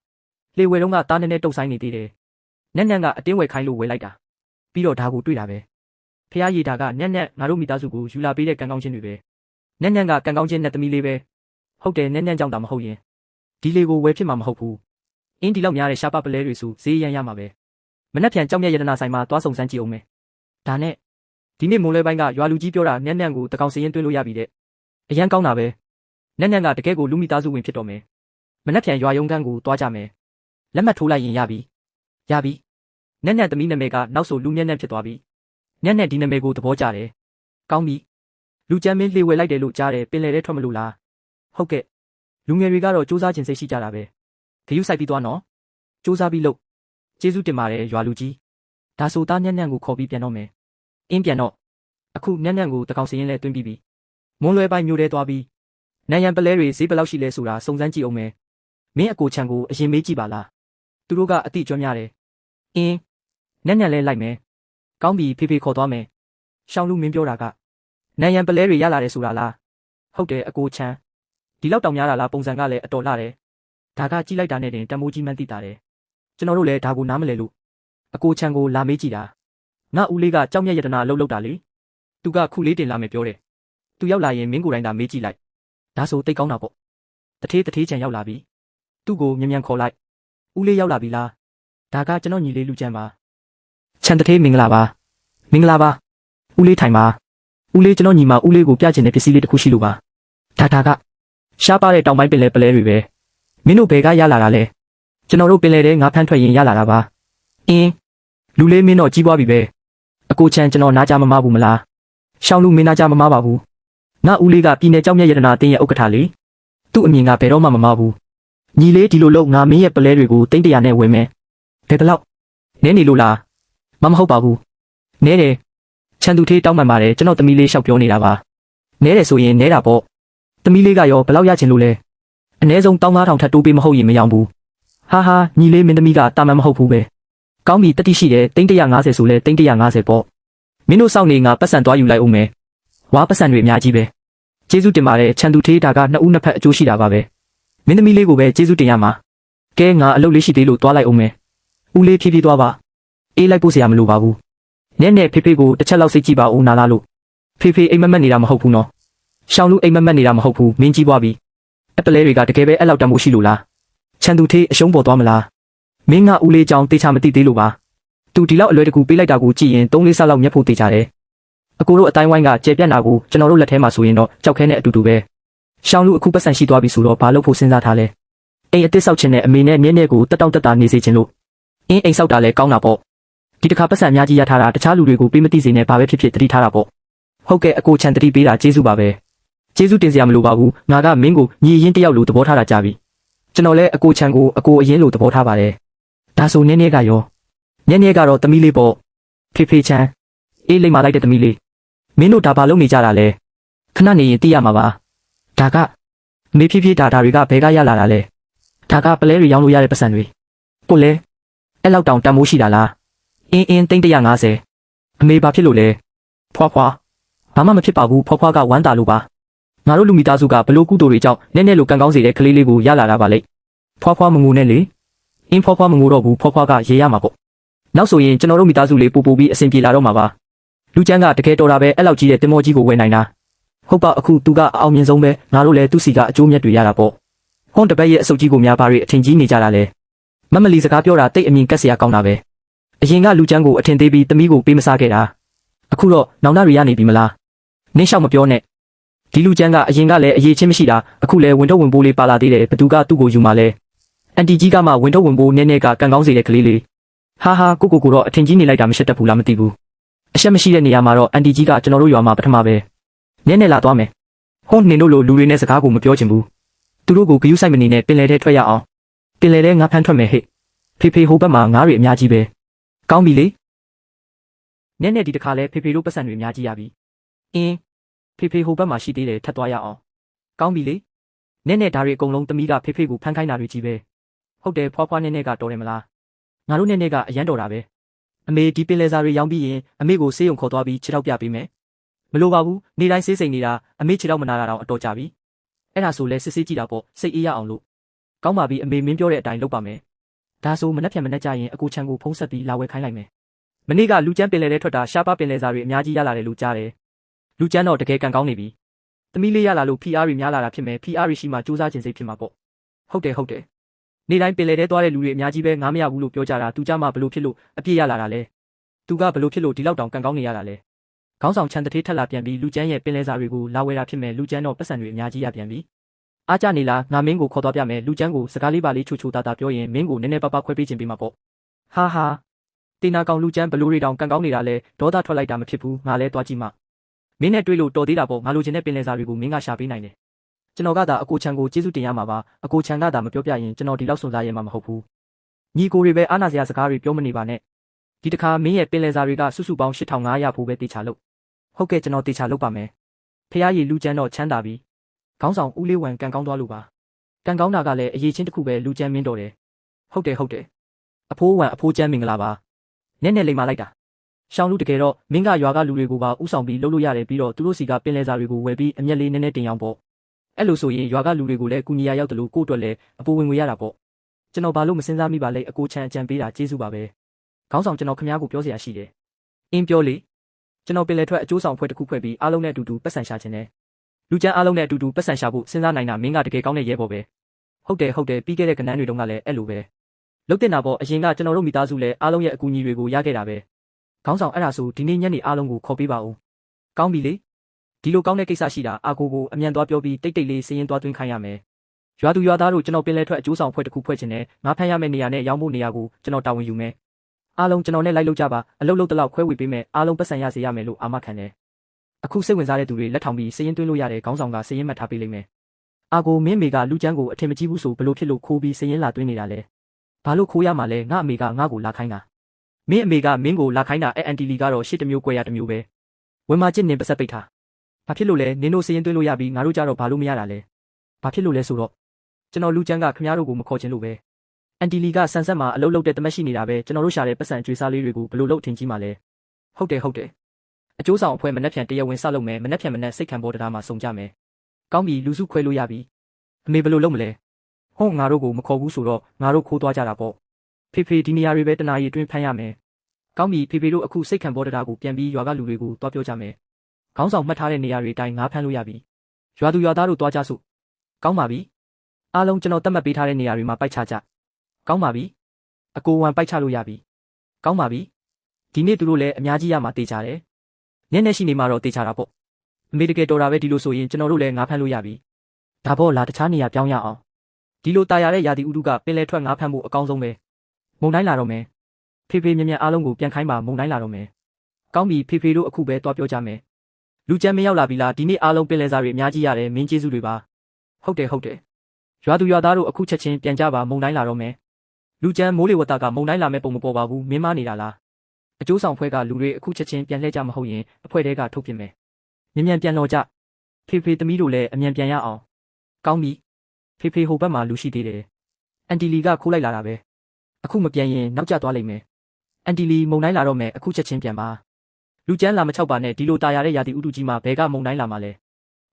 လှေဝယ်တော့ကတားနေတုတ်ဆိုင်နေသေးတယ်ညံ့ညံ့ကအတင်းဝယ်ခိုင်းလို့ဝယ်လိုက်တာပြီးတော့ဒါကိုတွေ့တာပဲဖះရည်ဒါကညံ့ညံ့ငါတို့မိသားစုကိုယူလာပေးတဲ့ကံကောင်းခြင်းတွေပဲညံ့ညံ့ကကံကောင်းခြင်းနဲ့သမီးလေးပဲဟုတ်တယ်ညံ့ညံ့ကြောင့်တာမဟုတ်ရင်ဒီလေကိုဝယ်ဖြစ်မှာမဟုတ်ဘူးအင်းဒီလောက်များတဲ့ရှားပပလဲတွေဆိုဈေးရန်ရမှာပဲမနှက်ဖြန်ကြောက်မြတ်ရတနာဆိုင်မှာသွားစုံစမ်းကြည့်အောင်မယ်ဒါနဲ့ဒီနေ့မွန်လွဲပိုင်းကရွာလူကြီးပြောတာညံ့ညံ့ကိုတကောင်စရင်တွင်းလို့ရပြီတဲ့အရန်ကောင်းတာပဲညံ့ညံ့ကတကယ်ကိုလူမိသားစုဝင်ဖြစ်တော့မယ်မနှက်ဖြန်ရွာယုံကန်းကိုသွားကြမယ်လက်မှတ်ထိုးလိုက်ရင်ရပြီညံ့ညံ့သမီးနာမည်ကနောက်ဆိုလူညံ့ညံ့ဖြစ်သွားပြီညံ့ညံ့ဒီနာမည်ကိုသဘောကျတယ်ကောင်းပြီလူကျမ်းမင်းလှေဝယ်လိုက်တယ်လို့ကြားတယ်ပင်လယ်ထဲထွက်မလို့လားဟုတ်ကဲ့လူငယ်တွေကတော့စူးစမ်းခြင်းစိတ်ရှိကြတာပဲဂယုစိုက်ပြီးသွားနော်စူးစမ်းပြီးလို့ကျေးဇူးတင်ပါတယ်ရွာလူကြီးဒါဆိုသားညံ့ညံ့ကိုခေါ်ပြီးပြန်တော့မယ်အင်းပြန်တော့အခုညံ့ညံ့ကိုတကောင်စရင်လဲတွင်းပြီးပြီမွန်လွဲပိုင်းမျိုးတဲသွားပြီးနံရံပလဲတွေဈေးဘယ်လောက်ရှိလဲဆိုတာစုံစမ်းကြည့်အောင်မယ်မင်းအကိုချန်ကိုအရင်မေးကြည့်ပါလားသူတို့ကအတိကျွမ်းများတယ်အင်းညံ့ညံ့လဲလိုက်မယ်ကောင်းပြီဖေခေါ်သွားမယ်ရှောင်းလူမင်းပြောတာကနံရံပလဲတွေရလာတယ်ဆိုတာလား ဟုတ်တယ်အကိုချမ်းဒီလောက်တောင်များတာလားပုံစံကလည်းအတော်လှတယ်ဒါကကြည့်လိုက်တာနဲ့တင်တမိုးကြီးမှန်းသိတာတယ်ကျွန်တော်တို့လည်းဒါကိုနားမလဲလို့အကိုချမ်းကိုလာမေးကြည့်တာငါဦးလေးကကြောက်မြတ်ယတနာလှုပ်လှုပ်တာလေသူကခုလေးတင်လာမယ်ပြောတယ်သူရောက်လာရင်မင်းကိုယ်တိုင်သာမေးကြည့်လိုက်ဒါဆိုတိတ်ကောင်းတာပေါ့တထေးချန်ရောက်လာပြီသူ့ကိုမြန်ခေါ်လိုက်ဦးလေးရောက်လာပြီလားဒါကကျွန်တော်ညီလေးလူချမ်းပါချန်တထေးမင်္ဂလာပါဦးလေးထိုင်ပါဦးလေးကျွန်တော်ညီမဦးလေးကိုပြချင်တဲ့ပစ္စည်းလေးတစ်ခုရှိလို့ပါဒါကရှားပါတဲ့တောင်ပိုင်းပင်လယ်ပလဲတွေပဲမင်းတို့ဘယ်ကရလာတာလဲကျွန်တော်တို့ပင်လယ်ထဲငါဖမ်းထွက်ရင်ရလာတာပါအင်းလူလေးမင်းတော့ကြီးပွားပြီပဲအကိုချမ်းကျွန်တော်နားကြမမဘူးမလားရှောင်းလူမင်းနားကြမမပါဘူးငါဦးလေးကပြည်နယ်ကြောက်မြတ်ရတနာအတင်းရဲ့ဥက္ကဋ္ဌလေသူ့အမြင်ကဘယ်တော့မှမမဘူးညီလေးဒီလိုလို့ငါမင်းရဲ့ပလဲတွေကိုတိမ့်တရာနဲ့ဝင်မယ်ဘယ်လောက်နဲနေလို့လားမဟုတ်ပါဘူးနဲတယ်ချန်သူထေးတောင်းပန်ပါတယ်ကျွန်တော်သမီးလေးရှောက်ပြောနေတာပါနဲတယ်ဆိုရင်နဲတာပေါ့သမီးလေးကရောဘယ်လောက်ရချင်လို့လဲအနည်းဆုံး15000ထပ်တိုးပေးမဟုတ်ရင်မရောဘူးဟာညီလေးမင်းသမီးကတာမန်မဟုတ်ဘူးပဲကောင်းပြီတတိရှိတယ်350ဆိုလဲ350ပေါ့မင်းတို့စောင့်နေငါပတ်စံသွားယူလိုက်အောင်မယ်ဝါပတ်စံတွေအများကြီးပဲကျေးဇူးတင်ပါတယ်ချန်သူထေးဒါကနှစ်ဦးနှစ်ဖက်အကျိုးရှိတာပါပဲမင်းသမီးလေးကိုပဲကျေးဇူးတင်ရမှာကဲငါအလုပ်လေးရှိသေးလို့သွားလိုက်အောင်မယ်ဦးလေးဖြည်းဖြည်းသွားပါအေးလိုက်ဖို့ဆရာမလိုပါဘူးနဲ့ဖေဖေကိုတစ်ချက်လောက်စိတ်ကြည့်ပါဦးနာလားလို့ဖေဖေအိမ်မက်မက်နေတာမဟုတ်ဘူးနော်ရှောင်းလူအိမ်မက်မက်နေတာမဟုတ်ဘူးမင်းကြီးပွားပြီအပလဲတွေကတကယ်ပဲအဲ့လောက်တမ်းမို့ရှိလို့လားချန်သူထေးအရှုံးပေါ်သွားမလားမင်းကဦးလေးကြောင်တေချာမသိသေးလို့ပါသူဒီလောက်အလွယ်တကူပေးလိုက်တာကိုကြည့်ရင်3-4ဆလောက်မျက်ဖို့တေချာတယ်အကိုတို့အတိုင်းဝိုင်းကကျေပြတ်နာကိုကျွန်တော်တို့လက်ထဲမှာဆိုရင်တော့ကြောက်ခဲနဲ့အတူတူပဲရှောင်းလူအခုပတ်စံရှိသွားပြီဆိုတော့ဘာလို့ဖို့စဉ်းစားထားလဲအိမ်အစ်စ်ဆောက်ခြင်းနဲ့အမေနဲ့မြင်းနဲ့ကိုတက်တောင့်တက်တာနေစေခြင်းလို့အင်းအိမ်ဆောက်တာလဲကောင်းတာပေါ့ဒီတစ်ခါပတ်စံအများကြီးရထားတာတခြားလူတွေကိုပေးမသိစေနဲ့ဘာပဲဖြစ်ဖြစ်တတိထားတာပေါ့ဟုတ်ကဲ့အကိုချန်တတိပေးတာကျေးဇူးပါပဲကျေးဇူးတင်စရာမလိုပါဘူးငါကမင်းကိုညီရင်တယောက်လိုသဘောထားတာကြာပြီကျွန်တော်လဲအကိုချန်ကိုအကိုအရင်လိုသဘောထားပါတယ်ဒါဆိုနည်းနည်းကရောနည်းနည်းကတော့သမီးလေးပေါ့ဖေချန်အေးလိမ့်မာလိုက်တဲ့သမီးလေးမင်းတို့ဒါဘာလုပ်နေကြတာလဲခဏနေရင်သိရမှာပါဒါကမေးဖြည်းဒါတွေကဘယ်ကရလာတာလဲဒါကပလဲတွေရောင်းလို့ရတဲ့ပတ်စံတွေကိုလဲအဲ့လောက်တောင်တန်မိုးရှိတာလားအင်း350အမေဘာဖြစ်လို့လဲဖွာဘာမှမဖြစ်ပါဘူးဖွာကဝမ်းတာလို့ပါငါတို့လူမိသားစုကဘလို့ကုသိုလ်တွေကြောင့်နည်းနည်းလိုကံကောင်းစေတဲ့ကလေးလေးကိုရလာတာပါလေဖွာမငိုနဲ့လေအင်းဖွာမငိုတော့ဘူးဖွာကရေရမှာပေါ့နောက်ဆိုရင်ကျွန်တော်တို့မိသားစုလေးပို့ပြီးအဆင်ပြေလာတော့မှာပါလူချမ်းကတကယ်တော်တာပဲအဲ့လောက်ကြီးတဲ့တင်မောကြီးကိုဝယ်နိုင်တာဟုတ်ပါအခုသူကအအောင်မြင်ဆုံးပဲငါတို့လည်းသူ့စီကအကျိုးမြတ်တွေရတာပေါ့ဟွန်းတပတ်ရဲ့အစုပ်ကြီးကိုများပါတွေအထင်ကြီးနေကြတာလေမမလီစကားပြောတာတိတ်အမြင်ကက်စရာကောင်းတာပဲအရင်ကလူချမ်းကိုအထင်သေးပြီးသမီးကိုပေးမစားခဲ့တာအခုတော့နောင်တတွေရနေပြီမလားနင်းလျှောက်မပြောနဲ့ဒီလူချမ်းကအရင်ကလည်းအရေးချင်းမရှိတာအခုလည်းဝင်တော့ဝင်ပိုးလေးပါလာသေးတယ်ဘသူကသူ့ကိုယူมาလဲအန်တီကြီးကမှဝင်တော့ဝင်ပိုးနည်းနည်းကကန်ကောင်းစေတဲ့ကလေးလေးဟာကိုတော့အထင်ကြီးနေလိုက်တာမရှက်တတ်ဘူးလားမသိဘူးအရှက်မရှိတဲ့နေရာမှာတော့အန်တီကြီးကကျွန်တော်တို့ရွာမှာပထမပဲနည်းနည်းလာသွားမယ်ဟွန်းနင်တို့လိုလူတွေနဲ့စကားကိုမပြောချင်ဘူးသူတို့ကိုဂယုစိုက်မနေနဲ့ပင်လယ်ထဲထွက်ရအောင်ပင်လယ်ထဲငါဖမ်းထွက်မယ်ဟဲ့ဖေဟိုဘက်မှာငါးတွေအများကြီးပဲကောင်းပြီလေနည်းနည်းဒီတခါလဲဖေတို့ပတ်စံတွေအများကြီးရပြီအင်းဖေဟိုဘက်မှာရှိသေးတယ်ထပ်သွားရအောင်ကောင်းပြီလေနည်းနည်းဒါတွေအကုန်လုံးသမီးကဖေကိုဖမ်းခိုင်းတာတွေကြီးပဲဟုတ်တယ်ဖွာနည်းနည်းကတော်တယ်မလားငါတို့နည်းနည်းကအရန်တော်တာပဲအမေဒီပင်လယ်စာတွေရောင်းပြီးရင်အမေကိုဆေးရုံခေါ်သွားပြီးခြေထောက်ပြပေးမယ်မလိုပါဘူးနေတိုင်းဆေးစိမ်နေတာအမေခြေထောက်မနာတာတော့အတော်ကြပြီအဲ့ဒါဆိုလဲစစ်ကြည့်တာပေါ့စိတ်အေးရအောင်လို့ကောင်းပါပြီအမေမင်းပြောတဲ့အတိုင်းလုပ်ပါမယ်ဒါဆိုမနှက်ဖြန်မနှက်ကြရင်အကူချန်ကိုဖုံးဆက်ပြီးလာဝယ်ခိုင်းလိုက်မယ်မနေ့ကလူကျန်းပင်လယ်ထဲထွက်တာရှားပါပင်လယ်စာတွေအများကြီးရလာတယ်လို့ကြားတယ်လူကျန်းတော့တကယ်ကန်ကောင်းနေပြီသမီးလေးရလာလို့ PR တွေများလာတာဖြစ်မယ် PR တွေရှိမှစူးစမ်းခြင်းစိတ်ဖြစ်မှာပေါ့ဟုတ်တယ်နေတိုင်းပင်လယ်ထဲသွားတဲ့လူတွေအများကြီးပဲငားမရဘူးလို့ပြောကြတာသူကြမှာဘလို့ဖြစ်လို့အပြည့်ရလာတာလဲသူကဘလို့ဖြစ်လို့ဒီလောက်တောင်ကန်ကောင်းနေရတာလဲခေါင်းဆောင်ချန်တထေးထက်လာပြန်ပြီးလူကျန်းရဲ့ပင်လယ်စာတွေကိုလာဝယ်တာဖြစ်မယ်လူကျန်းတော့ပတ်စံတွေအများကြီးရပြန်ပြီအားကြနေလားငါမင်းကိုခေါ်သွားပြမယ်လူကျန်းကိုစကားလေးပါလေးချိုတာပြောရင်မင်းကိုနည်းနည်းပါးပါးခွဲပေးခြင်းပေးမှာပေါ့ဟာတေနာကောင်လူကျန်းဘလို့တွေတောင်ကန်ကောင်းနေတာလဲဒေါသထွက်လိုက်တာမဖြစ်ဘူးငါလဲသွားကြည့်မှမင်းနဲ့တွေ့လို့တော်သေးတာပေါ့ငါလိုချင်တဲ့ပင်လယ်စာတွေကိုမင်းကရှာပေးနိုင်တယ်ကျွန်တော်ကသာအကိုချန်ကိုကျေးဇူးတင်ရမှာပါအကိုချန်ကသာမပြောပြရင်ကျွန်တော်ဒီလောက်စွန့်စားရမှာမဟုတ်ဘူးညီကိုတွေပဲအားနာစရာစကားတွေပြောမနေပါနဲ့ဒီတစ်ခါမင်းရဲ့ပင်လယ်စာတွေကစုစုပေါင်း8500ဖို့ပဲတေချာလို့ဟုတ်ကဲ့ကျွန်တော်တေချာလုပ်ပါမယ်ဖះရည်လူကျန်းတော့ချမ်းသာပြီခေါင်းဆောင်ဦးလေးဝံကန်ကောင်းသွားလို့ပါကန်ကောင်းတာကလည်းအရေးချင်းတစ်ခုပဲလူကျန်းမင်းတော်တယ်ဟုတ်တယ်အဖိုးဝံအဖိုးကျန်းမင်္ဂလာပါနည်းနည်းလိမ္မာလိုက်တာရှောင်းလူတကယ်တော့မင်းကရွာကလူတွေကိုပါဥဆောင်ပြီးလှုပ်လို့ရတယ်ပြီးတော့သူတို့စီကပင်လယ်စာတွေကိုဝယ်ပြီးအမျက်လေးနည်းနည်းတင်အောင်ပေါ့ အဲ့လိုဆိုရင်ရွာကလူတွေကိုလည်းကူညီရရောက်တယ်လို့ကို့အတွက်လည်းအပူဝင်ငွေရတာပေါ့ကျွန်တော်ဘာလို့မစင်စားမိပါလဲအကိုချန်အကြံပေးတာကျေးဇူးပါပဲခေါင်းဆောင်ကျွန်တော်ခမားကိုပြောစရာရှိတယ်အင်းပြောလေကျွန်တော်ပင်လယ်ထွက်အကျိုးဆောင်ဖွဲ့တစ်ခုဖွဲ့ပြီးအားလုံးနဲ့အတူတူပတ်စံရှာခြင်းနဲ့လူချမ်းအားလုံးနဲ့အတူတူပတ်စံရှာဖို့စဉ်းစားနိုင်တာမင်းကတကယ်ကောင်းတဲ့ရဲဘော်ပဲဟုတ်တယ်ပြီးခဲ့တဲ့ကဏ္ဍတွေတုန်းကလည်းအဲ့လိုပဲလုတ်တင်တာပေါ့အရင်ကကျွန်တော်တို့မိသားစုလည်းအားလုံးရဲ့အကူအညီတွေကိုရခဲ့တာပဲခေါင်းဆောင်အဲ့ဒါဆိုဒီနေ့ညနေအားလုံးကိုခေါ်ပေးပါဦးကောင်းပြီလေဒီလိုကောင်းတဲ့ကိစ္စရှိတာအာကိုကိုအမြန်သွားပြောပြီးတိတ်တိတ်လေးစည်ရင်သွားသွင်းခိုင်းရမယ်ရွာသူရွာသားတို့ကျွန်တော်ပင်လယ်ထွက်အကျိုးဆောင်ဖွဲ့တစ်ခုဖွဲ့ခြင်းနဲ့ငါဖမ်းရမယ့်နေရာနဲ့ရောင်းဖို့နေရာကိုကျွန်တော်တာဝန်ယူမယ်အားလုံးကျွန်တော်နဲ့လိုက်လုပ်ကြပါအလုပ်လုပ်တလောက်ခွဲဝေပေးမယ်အားလုံးပတ်စံရစေရမယ်လို့အာမခံတယ်အခုစိတ်ဝင်စားတဲ့သူတွေလက်ထောင်ပြီးစည်ရင်သွင်းလို့ရတဲ့ခေါင်းဆောင်ကစည်ရင်မှတ်ထားပေးလိမ့်မယ်အာကိုမင်းမေကလူချမ်းကိုအထင်မကြီးဘူးဆိုဘလို့ဖြစ်လို့ခိုးပြီးစည်ရင်လာသွင်းနေတာလဲဘာလို့ခိုးရမှာလဲငါအမေကငါ့ကိုလာခိုင်းတာမင်းအမေကမင်းကိုလာခိုင်းတာအန်တီလီကတော့ရှစ်တမျိုးကွဲရတမျိုးပဲဝင်မာချစ်နင်ပစက်ပိတ်ထားဘာဖြစ်လို့လဲနင်တို့စည်ရင်သွင်းလို့ရပြီးငါတို့ကြတော့ဘာလို့မရတာလဲဘာဖြစ်လို့လဲဆိုတော့ကျွန်တော်လူချမ်းကခမားတို့ကိုမခေါ်ချင်လို့ပဲအန်တီလီကဆန်ဆက်မှာအလုပ်လုပ်တဲ့တမက်ရှိနေတာပဲကျွန်တော်တို့ရှာတဲ့ပတ်စံကြွေးစားလေးတွေကိုဘလို့လုပ်ထင်ကြီးမှာလဲဟုတ်တယ်အကျိုးဆောင်အဖွဲ့မနှက်ဖြန်တရဝင်စလုပ်မယ်မနှက်ဖြန်မနှက်စိတ်ခံပေါ်တရားမှာစုံကြမယ်ကောင်းပြီလူစုခွဲလို့ရပြီအမေဘလို့လုပ်မလဲဟောငါတို့ကိုမခေါ်ဘူးဆိုတော့ငါတို့ခိုးသွားကြတာပေါ့ဖေဒီနေရာတွေပဲတနာရီအတွင်းဖမ်းရမယ်ကောင်းပြီဖေတို့အခုစိတ်ခံပေါ်တရားကိုပြန်ပြီးရွာကလူတွေကိုတွားပြောကြမယ်ခေါင်းဆောင်မှတ်ထားတဲ့နေရာတွေတိုင်းငါဖမ်းလို့ရပြီရွာသူရွာသားတို့တွားကြစို့ကောင်းပါပြီအားလုံးကျွန်တော်တတ်မှတ်ပေးထားတဲ့နေရာတွေမှာပိုက်ချကြကောင်းပါပြီအကိုဝန်ပိုက်ချလို့ရပြီကောင်းပါပြီဒီနေ့သူတို့လည်းအများကြီးရမှာတေးကြတယ်နည်းနည်းရှိနေမှာတော့တေးချတာပေါ့အမေတကယ်တော်တာပဲဒီလိုဆိုရင်ကျွန်တော်တို့လည်းငါဖမ်းလို့ရပြီဒါပေါ့လားတခြားနေရာပြောင်းရအောင်ဒီလိုတာယာတဲ့ရာသီဥတုကပင်လယ်ထွက်ငါဖမ်းဖို့အကောင်းဆုံးပဲမုန်တိုင်းလာတော့မယ်ဖေမြန်အားလုံးကိုပြန်ခိုင်းပါမုန်တိုင်းလာတော့မယ်ကောင်းပြီဖေတို့အခုပဲတွားပြောကြမယ်လူချမ်းမရောက်လာပြီလားဒီနေ့အားလုံးပင်လယ်စာတွေအများကြီးရတယ်မင်းကျေးဇူးတွေပါဟုတ်တယ်ရွာသူရွာသားတို့အခုချက်ချင်းပြန်ကြပါမုန်တိုင်းလာတော့မယ်လူချမ်းမိုးလေဝသကမုန်တိုင်းလာမဲ့ပုံမပေါ်ပါဘူးမင်းမနေတာလားအကျိုးဆောင်ဖွဲ့ကလူတွေအခုချက်ချင်းပြန်လှည့်ကြမဟုတ်ရင်အဖွဲ့တဲကထုတ်ပြမယ်မြန်ပြန်လော်ကြဖေသမီးတို့လည်းအမြန်ပြန်ရအောင်ကောင်းပြီဖေဟိုဘက်မှာလူရှိသေးတယ်အန်တီလီကခိုးလိုက်လာတာပဲအခုမပြန်ရင်နောက်ကျသွားလိမ့်မယ်အန်တီလီမုန်တိုင်းလာတော့မယ်အခုချက်ချင်းပြန်ပါလူချမ်းလာမချောက်ပါနဲ့ဒီလိုတာယာတဲ့ရာသီဥတုကြီးမှာဘဲကမုန်တိုင်းလာမှာလဲ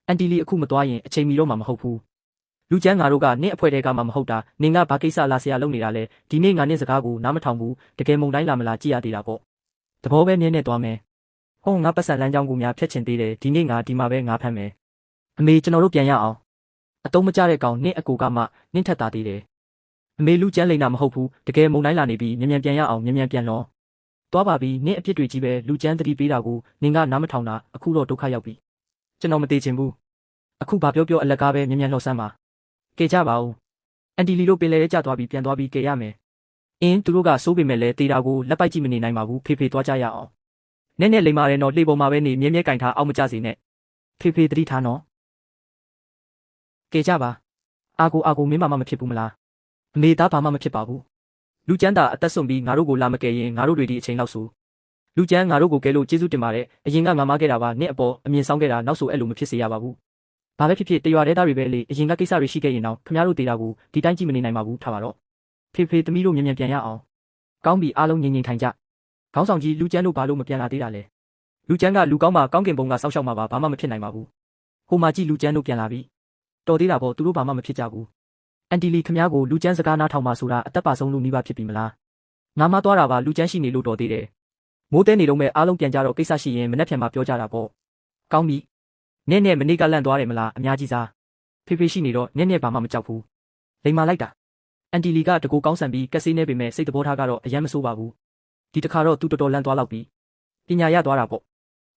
အန်တီလီအခုမသွားရင်အချိန်မီတော့မှမဟုတ်ဘူးလူချမ်းငါတို့ကနင့်အဖွဲ့တဲကမှမဟုတ်တာနင်ကဘာကိစ္စလာဆရာလုပ်နေတာလဲဒီနေ့ငါနင့်စကားကိုနားမထောင်ဘူးတကယ်မုန်တိုင်းလာမလားကြည့်ရသေးတာပေါ့တဘောပဲနင်းနဲ့သွားမယ်ဟောငါပတ်စံလမ်းကြောင်းကိုများဖျက်ချင်သေးတယ်ဒီနေ့ငါဒီမှာပဲငါဖမ်းမယ်အမေကျွန်တော်တို့ပြန်ရအောင်အတုံးမကြတဲ့ကောင်နင့်အကိုကမှနင့်ထက်တာသေးတယ်အမေလူချမ်းလိန်တာမဟုတ်ဘူးတကယ်မုန်တိုင်းလာနေပြီမြန်ပြန်ရအောင်မြန်ပြန်လောသွားပါပြီနင့်အပြစ်တွေကြီးပဲလူချမ်းတတိပေးတာကိုနင်ကနားမထောင်တာအခုတော့ဒုက္ခရောက်ပြီကျွန်တော်မသေးချင်ဘူးအခုဘာပြောအလကားပဲမြန်လှော်ဆန်းပါကဲကြပါဦးအန်တီလီတို့ပင်လယ်ထဲကျသွားပြီးပြန်သွားပြီးကဲရမယ်အင်းသူတို့ကစိုးပေမဲ့လဲတေတာကိုလက်ပိုက်ကြည့်မနေနိုင်ပါဘူးဖေသွားကြရအောင်နည်းလိမ္မာရဲတော့လှေပေါ်မှာပဲနေမြဲကင်ထားအောက်မကျစေနဲ့ဖေတတိထားနော်ကဲကြပါအာကိုမင်းမမဖြစ်ဘူးမလားအမေသားဘာမှမဖြစ်ပါဘူးလူကျန်းတာအသက်ဆုံးပြီးငါတို့ကိုလာမကယ်ရင်ငါတို့တွေဒီအချိန်လောက်ဆိုလူကျန်းငါတို့ကိုကယ်လို့ကျေးဇူးတင်ပါတယ်အရင်ကငါမခဲ့တာပါနင့်အပေါ်အမြင်ဆောင်ခဲ့တာနောက်ဆိုအဲ့လိုမဖြစ်စေရပါဘူးဘာပဲဖြစ်ဖြစ်တရွာတဲသားတွေပဲလေအရင်ကကိစ္စတွေရှိခဲ့ရင်တော့ခမားတို့တေတာကိုဒီတိုင်းကြည့်မနေနိုင်ပါဘူးထားပါတော့ဖေသမီးတို့မြန်ပြန်ရအောင်ကောင်းပြီအားလုံးငြိမ်ထိုင်ကြခေါင်းဆောင်ကြီးလူကျန်းတို့ဘာလို့မပြန်လာသေးတာလဲလူကျန်းကလူကောင်းမှကောင်းကင်ဘုံကစောက်ရှောက်မှာပါဘာမှမဖြစ်နိုင်ပါဘူးဟိုမှာကြည့်လူကျန်းတို့ပြန်လာပြီတော်သေးတာပေါ့သူတို့ဘာမှမဖြစ်ကြဘူးအန်တီလီခမားကိုလူကျန်းစကားနားထောင်မှဆိုတာအသက်ပါဆုံးလို့နှီးပါဖြစ်ပြီမလားငါမသွားတာပါလူကျန်းရှိနေလို့တော်သေးတယ်မိုးတဲနေတော့မဲ့အားလုံးပြန်ကြတော့ကိစ္စရှိရင်မနှက်ဖြန်မှာပြောကြတာပေါ့ကောင်းပြီနင့်နဲ့မနေ့ကလန့်သွားတယ်မလားအများကြီးစားဖေရှိနေတော့နင့်ဘာမှမကြောက်ဘူးလိမ်မာလိုက်တာအန်တီလီကတကူကောင်းဆန်ပြီးကက်ဆေးနေပေမဲ့စိတ်တဘောထားကတော့အယမ်းမဆိုးပါဘူးဒီတခါတော့သူတော်တော်လန့်သွားလောက်ပြီပညာရသွားတာပေါ့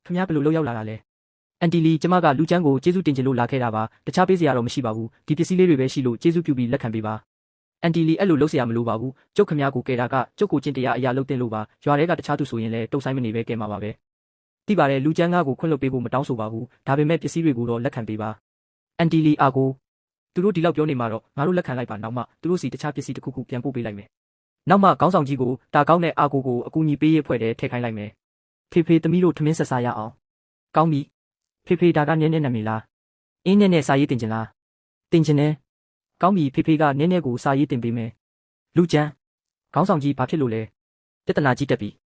ခမားဘယ်လိုလုပ်ရောက်လာတာလဲအန်တီလီကျမကလူချမ်းကိုကျေးဇူးတင်ချင်လို့လာခဲ့တာပါတခြားပေးစရာတော့မရှိပါဘူးဒီပစ္စည်းလေးတွေပဲရှိလို့ကျေးဇူးပြုပြီးလက်ခံပေးပါအန်တီလီအဲ့လိုလုပ်စရာမလိုပါဘူးကျုပ်ခမားကိုကယ်တာကကျုပ်ကိုကျင့်တရားအရာလုပ်တင်လို့ပါရွာထဲကတခြားသူဆိုရင်လည်းတုတ်ဆိုင်မနေပဲကဲမှာပါပဲတိပါတယ်လူချမ်းကားကိုခွင့်လွှတ်ပေးဖို့မတောင်းဆိုပါဘူးဒါပေမဲ့ပစ္စည်းတွေကိုတော့လက်ခံပေးပါအန်တီလီအာကိုသူတို့ဒီလောက်ပြောနေမှာတော့ငါတို့လက်ခံလိုက်ပါနောက်မှသူတို့စီတခြားပစ္စည်းတစ်ခုခုပြန်ပို့ပေးလိုက်မယ်နောက်မှခေါင်းဆောင်ကြီးကိုတာကောင်းတဲ့အာကိုကိုအကူအညီပေးရဖွဲ့တဲ့ထည့်ခိုင်းလိုက်မယ်ဖေသမီးတို့ထမင်းဆက်စားရအောင်ကောင်းပြီဖေဒါကနည်းနည်းနာမည်လားအင်းနဲ့စာရေးတင်ချင်လားတင်ချင်တယ်ကောင်းပြီဖေကနည်းနည်းကိုစာရေးတင်ပေးမယ်လူချမ်းခေါင်းဆောင်ကြီးဘာဖြစ်လို့လဲပြဿနာကြီးတက်ပြီ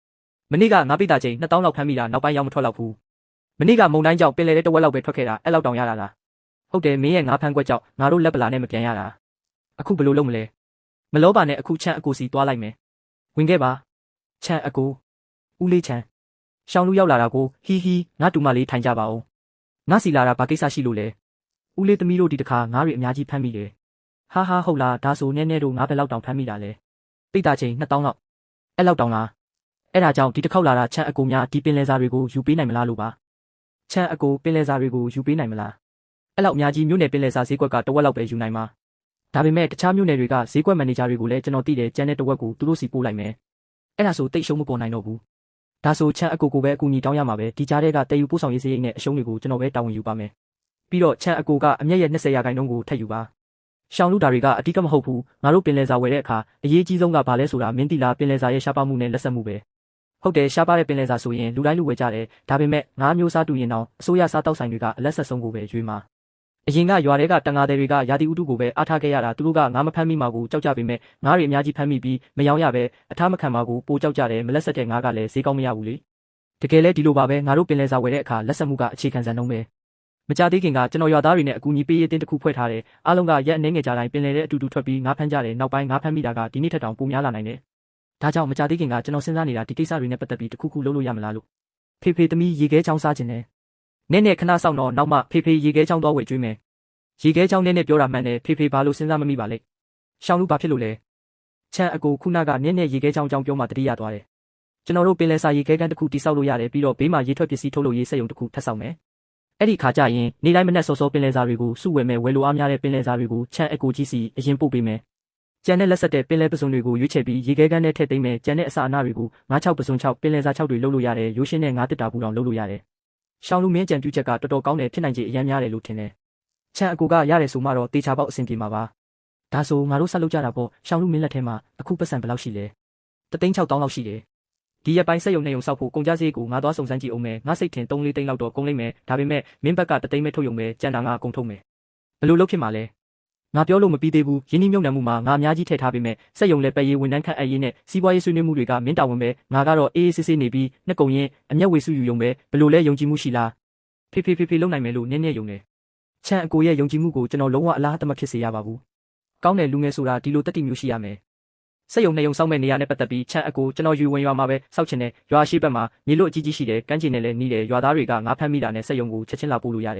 မနေ့ကငါပိတာချိန်2000လောက်ဖမ်းမိတာနောက်ပိုင်းရောက်မထွက်တော့ဘူးမနေ့ကမုံတိုင်းကြောင့်ပင်လယ်ထဲတဝက်လောက်ပဲထွက်ခဲ့တာအဲ့လောက်တောင်ရတာလား ဟုတ်တယ်မင်းရဲ့ငါဖမ်းကွက်ကြောင့်ငါတို့လက်ပလာနဲ့မပြန်ရတာအခုဘယ်လိုလုပ်မလဲမလောပါနဲ့အခုချမ်းအကိုစီသွားလိုက်မယ်ဝင်ခဲ့ပါချမ်းအကိုဦးလေးချမ်းရှောင်းလူရောက်လာတာကိုဟီဟီငါတူမလေးထိုင်ကြပါဦးငါစီလာတာဘာကိစ္စရှိလို့လဲဦးလေးသမီးတို့ဒီတခါငါတွေအများကြီးဖမ်းမိတယ်ဟာဟာဟုတ်လားဒါဆိုနည်းနည်းတို့ငါဘယ်လောက်တောင်ဖမ်းမိတာလဲပိတ်တာချိန်2000လောက်အဲ့လောက်တောင်လားအဲ့ဒါကြောင့်ဒီတစ်ခေါက်လာတာချမ်းအကိုများဒီပင်လယ်စာတွေကိုယူပေးနိုင်မလားလို့ပါချမ်းအကိုပင်လယ်စာတွေကိုယူပေးနိုင်မလားအဲ့လောက်အများကြီးမြို့နယ်ပင်လယ်စာဈေးကွက်ကတဝက်လောက်ပဲယူနိုင်မှာဒါပေမဲ့တခြားမြို့နယ်တွေကဈေးကွက်မန်နေဂျာတွေကိုလည်းကျွန်တော်သိတယ်ကျန်တဲ့တဝက်ကိုသူတို့စီပို့လိုက်မယ်အဲ့ဒါဆိုတိတ်ရှုံးမပေါ်နိုင်တော့ဘူးဒါဆိုချမ်းအကိုကိုပဲအကူအညီတောင်းရမှာပဲဒီကြားထဲကတည်ယူပို့ဆောင်ရေးစရိတ်နဲ့အရှုံးတွေကိုကျွန်တော်ပဲတာဝန်ယူပါမယ်ပြီးတော့ချမ်းအကိုကအမျက်ရဲ့20%ကိုထပ်ယူပါရှောင်းလူတာတွေကအတိတ်ကမဟုတ်ဘူးငါတို့ပင်လယ်စာဝယ်တဲ့အခါအရေးကြီးဆုံးကဘာလဲဆိုတာမင်းတီလာပင်လယ်စာရဲ့ရှားပါမှုနဲ့လက်ဆက်မှုပဲဟုတ်တယ်ရှားပါတဲ့ပင်လယ်စာဆိုရင်လူတိုင်းလူဝယ်ကြတယ်ဒါပေမဲ့ငါးမျိုးစားတူရင်တော့အစိုးရစားတောက်ဆိုင်တွေကအလက်ဆက်ဆုံးကိုပဲရွေးမှာအရင်ကရွာတွေကတန်ငါးတွေကရာသီဥတုကိုပဲအားထားခဲ့ရတာသူတို့ကငါးမဖမ်းမိမှာကိုကြောက်ကြပေမဲ့ငါးတွေအများကြီးဖမ်းမိပြီးမယောင်းရပဲအထားမခံမှာကိုပိုကြောက်ကြတယ်မလက်ဆက်တဲ့ငါးကလည်းဈေးကောင်းမရဘူးလေတကယ်လဲဒီလိုပါပဲငါတို့ပင်လယ်စာဝယ်တဲ့အခါလက်ဆက်မှုကအခြေခံစံနှုန်းပဲမကြသေးခင်ကကျွန်တော်ရွာသားတွေနဲ့အကူအညီပေးရေးအတင်းတစ်ခုဖွဲ့ထားတယ်အားလုံးကရက်အနေငယ်ကြတိုင်းပင်လယ်ထဲအတူတူထွက်ပြီးငါးဖမ်းကြတယ်နောက်ပိုင်းငါးဖမ်းမိတာကဒီနေ့ထက်တောင်ပိုများလာနိုင်တယ်ဒါကြောင့်မကြသေးခင်ကကျွန်တော်စဉ်းစားနေတာဒီကိစ္စတွေနဲ့ပတ်သက်ပြီးတစ်ခုခုလုပ်လို့ရမလားလို့ဖေဖေသမီးရေခဲချောင်းစားခြင်းနဲ့နဲ့ခဏဆောင်တော့နောက်မှဖေဖေရေခဲချောင်းသွားဝယ်ကျွေးမယ်ရေခဲချောင်းနဲ့ပြောတာမှန်တယ်ဖေဖေဘာလို့စဉ်းစားမမိပါလဲရှောင်းလူဘာဖြစ်လို့လဲချမ်းအကိုခုနကနဲ့ရေခဲချောင်းကြောင်းပြောမှတတိယသွားတယ်ကျွန်တော်တို့ပင်လယ်စာရေခဲကန်းတစ်ခုတိစောက်လို့ရတယ်ပြီးတော့ဘေးမှာရေထွက်ပစ္စည်းထုတ်လို့ရေးစက်ရုံတစ်ခုထပ်ဆောင်မယ်အဲ့ဒီခါကျရင်နေ့တိုင်းမနေ့စောစောပင်လယ်စာတွေကိုစုဝယ်မယ်ဝယ်လိုအားများတဲ့ပင်လယ်စာတွေကိုချမ်းအကိုကြီးစီအရင်ပို့ပေးမယ်ကျန်တဲ့လက်ဆက်တဲ့ပင်လယ်ပစုံတွေကိုရွေးချယ်ပြီးရေခဲကန်းနဲ့ထည့်သိမ်းမယ်ကျန်တဲ့အစာအနာတွေကို96ပစုံ6ပင်လယ်စာ6တွေလုပ်လို့ရတယ်ရိုးရှင်းတဲ့ငါးတစ်တာဘူးတောင်လုပ်လို့ရတယ်ရှောင်းလူမင်းကြံပြူချက်ကတော်တော်ကောင်းတယ်ဖြစ်နိုင်ခြေအများများတယ်လို့ထင်တယ်ချမ်းအကိုကရတယ်ဆိုမှတော့တေချာပေါက်အဆင်ပြေမှာပါဒါဆိုငါတို့ဆက်လုပ်ကြတာပေါ့ရှောင်းလူမင်းလက်ထဲမှာအခုပတ်စံဘယ်လောက်ရှိလဲ36000လောက်ရှိတယ်ဒီရက်ပိုင်းစက်ရုံနဲ့ရုံဆောက်ဖို့ကုန်ကြစည်ကိုငါသွားစုံစမ်းကြည့်အောင်မယ်ငါစိတ်ထင်3-4သိန်းလောက်တော့ကုန်လိမ့်မယ်ဒါပေမဲ့မင်းဘက်က3သိန်းပဲထုတ်ရုံပဲကြံတာငါအကုန်ထုတ်မယ်ဘယ်လိုလုပ်ဖြစ်မှာလဲငါပြောလို့မပြီးသေးဘူးရင်းနှီးမြှုပ်နှံမှုမှာငါအများကြီးထည့်ထားပေမဲ့စက်ရုံလည်းပဲရေးဝန်ထမ်းခန့်အပ်ရေးနဲ့စီးပွားရေးဆွေးနွေးမှုတွေကမင်းတာဝန်ပဲငါကတော့အေးအေးဆေးဆေးနေပြီးနှစ်ကုန်ရင်အမျက်ဝေစုယူရုံပဲဘယ်လိုလဲယုံကြည်မှုရှိလားဖေလုံနိုင်မယ်လို့နည်းနည်းယုံတယ်ချမ်းအကိုရဲ့ယုံကြည်မှုကိုကျွန်တော်လုံးဝအလားတမဖြစ်စေရပါဘူးကောင်းတယ်လူငယ်ဆိုတာဒီလိုတတိမျိုးရှိရမယ်စက်ရုံနဲ့ရုံစောက်မဲ့နေရာနဲ့ပတ်သက်ပြီးချမ်းအကိုကျွန်တော်ယူဝင်ရွာမှာပဲစောက်ချင်တယ်ရွာရှိဘက်မှာမြေလို့အကြီးကြီးရှိတယ်ကမ်းခြေနဲ့လည်းနီးတယ်ရွာသားတွေကငါဖမ်းမိတာနဲ့စက်ရုံကိုချက်ချင်းလာပို့လို့ရတ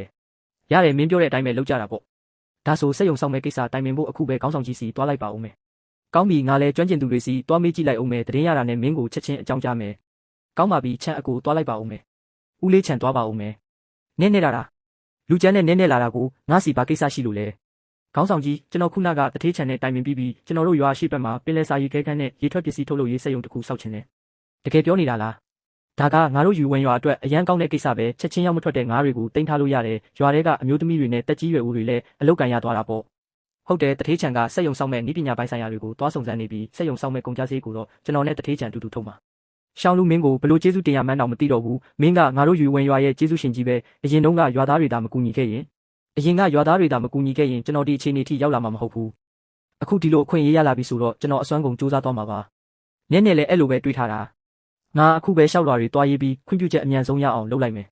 ယ်မင်းပြောတဲ့အတိုင်းပဲလုပ်ကြတာပေါ့ဒါဆိုစက်ရုံစောက်မဲ့ကိစ္စတိုင်ပင်ဖို့အခုပဲခေါင်းဆောင်ကြီးစီတွားလိုက်ပါဦးမယ်ကောင်းပြီငါလည်းကျွမ်းကျင်သူတွေစီတွားမေးကြည့်လိုက်အောင်မယ်တရင်ရတာနဲ့မင်းကိုချက်ချင်းအကြောင်းကြားမယ်ကောင်းပါပြီချမ်းအကိုတွားလိုက်ပါဦးမယ်ဦးလေးချန်တွားပါဦးမယ်နင်းနေတာလူကျန်းနဲ့နင်းနေလာတာကိုငါစီဘာကိစ္စရှိလို့လဲခေါင်းဆောင်ကြီးကျွန်တော်ခုနကတထေးချန်နဲ့တိုင်ပင်ပြီးကျွန်တော်တို့ရွာရှိဘက်မှာပင်လယ်စာရေခဲခန်းနဲ့ရေထွက်ပစ္စည်းထုတ်လုပ်ရေးစက်ရုံတစ်ခုစောက်ချင်တယ်တကယ်ပြောနေတာလားဒါကငါတို့ယူဝင်ရွာအတွက်အရန်ကောင်းတဲ့ကိစ္စပဲချက်ချင်းရောက်မထွက်တဲ့ငါးတွေကိုတင်ထားလို့ရတယ်ရွာထဲကအမျိုးသမီးတွေနဲ့တက်ကြီးရွယ်ဦးတွေလည်းအလုပ်ကန်ရသွားတာပေါ့ဟုတ်တယ်တထေးချန်ကစက်ရုံစောက်မဲ့ဤပညာပိုင်းဆိုင်ရာတွေကိုတွားစုံစမ်းနေပြီးစက်ရုံစောက်မဲ့ကုန်ကြစည်ကိုတော့ကျွန်တော်နဲ့တထေးချန်အတူတူထုတ်မှာရှောင်းလူမင်းကိုဘလို့ကျေးဇူးတင်ရမှန်းတော့မသိတော့ဘူးမင်းကငါတို့ယူဝင်ရွာရဲ့ကျေးဇူးရှင်ကြီးပဲအရင်တုန်းကရွာသားတွေဒါမကူညီခဲ့ရင်ကျွန်တော်ဒီအခြေအနေထိရောက်လာမှာမဟုတ်ဘူးအခုဒီလိုအခွင့်အရေးရလာပြီဆိုတော့ကျွန်တော်အစွမ်းကုန်စူးစမ်းသွားမှာပါနည်းနည်းလည်းအဲ့လိုပဲတွေးထားတာငါအခုပဲရှောက်လွာတွေတွားရေးပြီးခွင့်ပြုချက်အမြန်ဆုံးရအောင်လုပ်လိုက်မယ်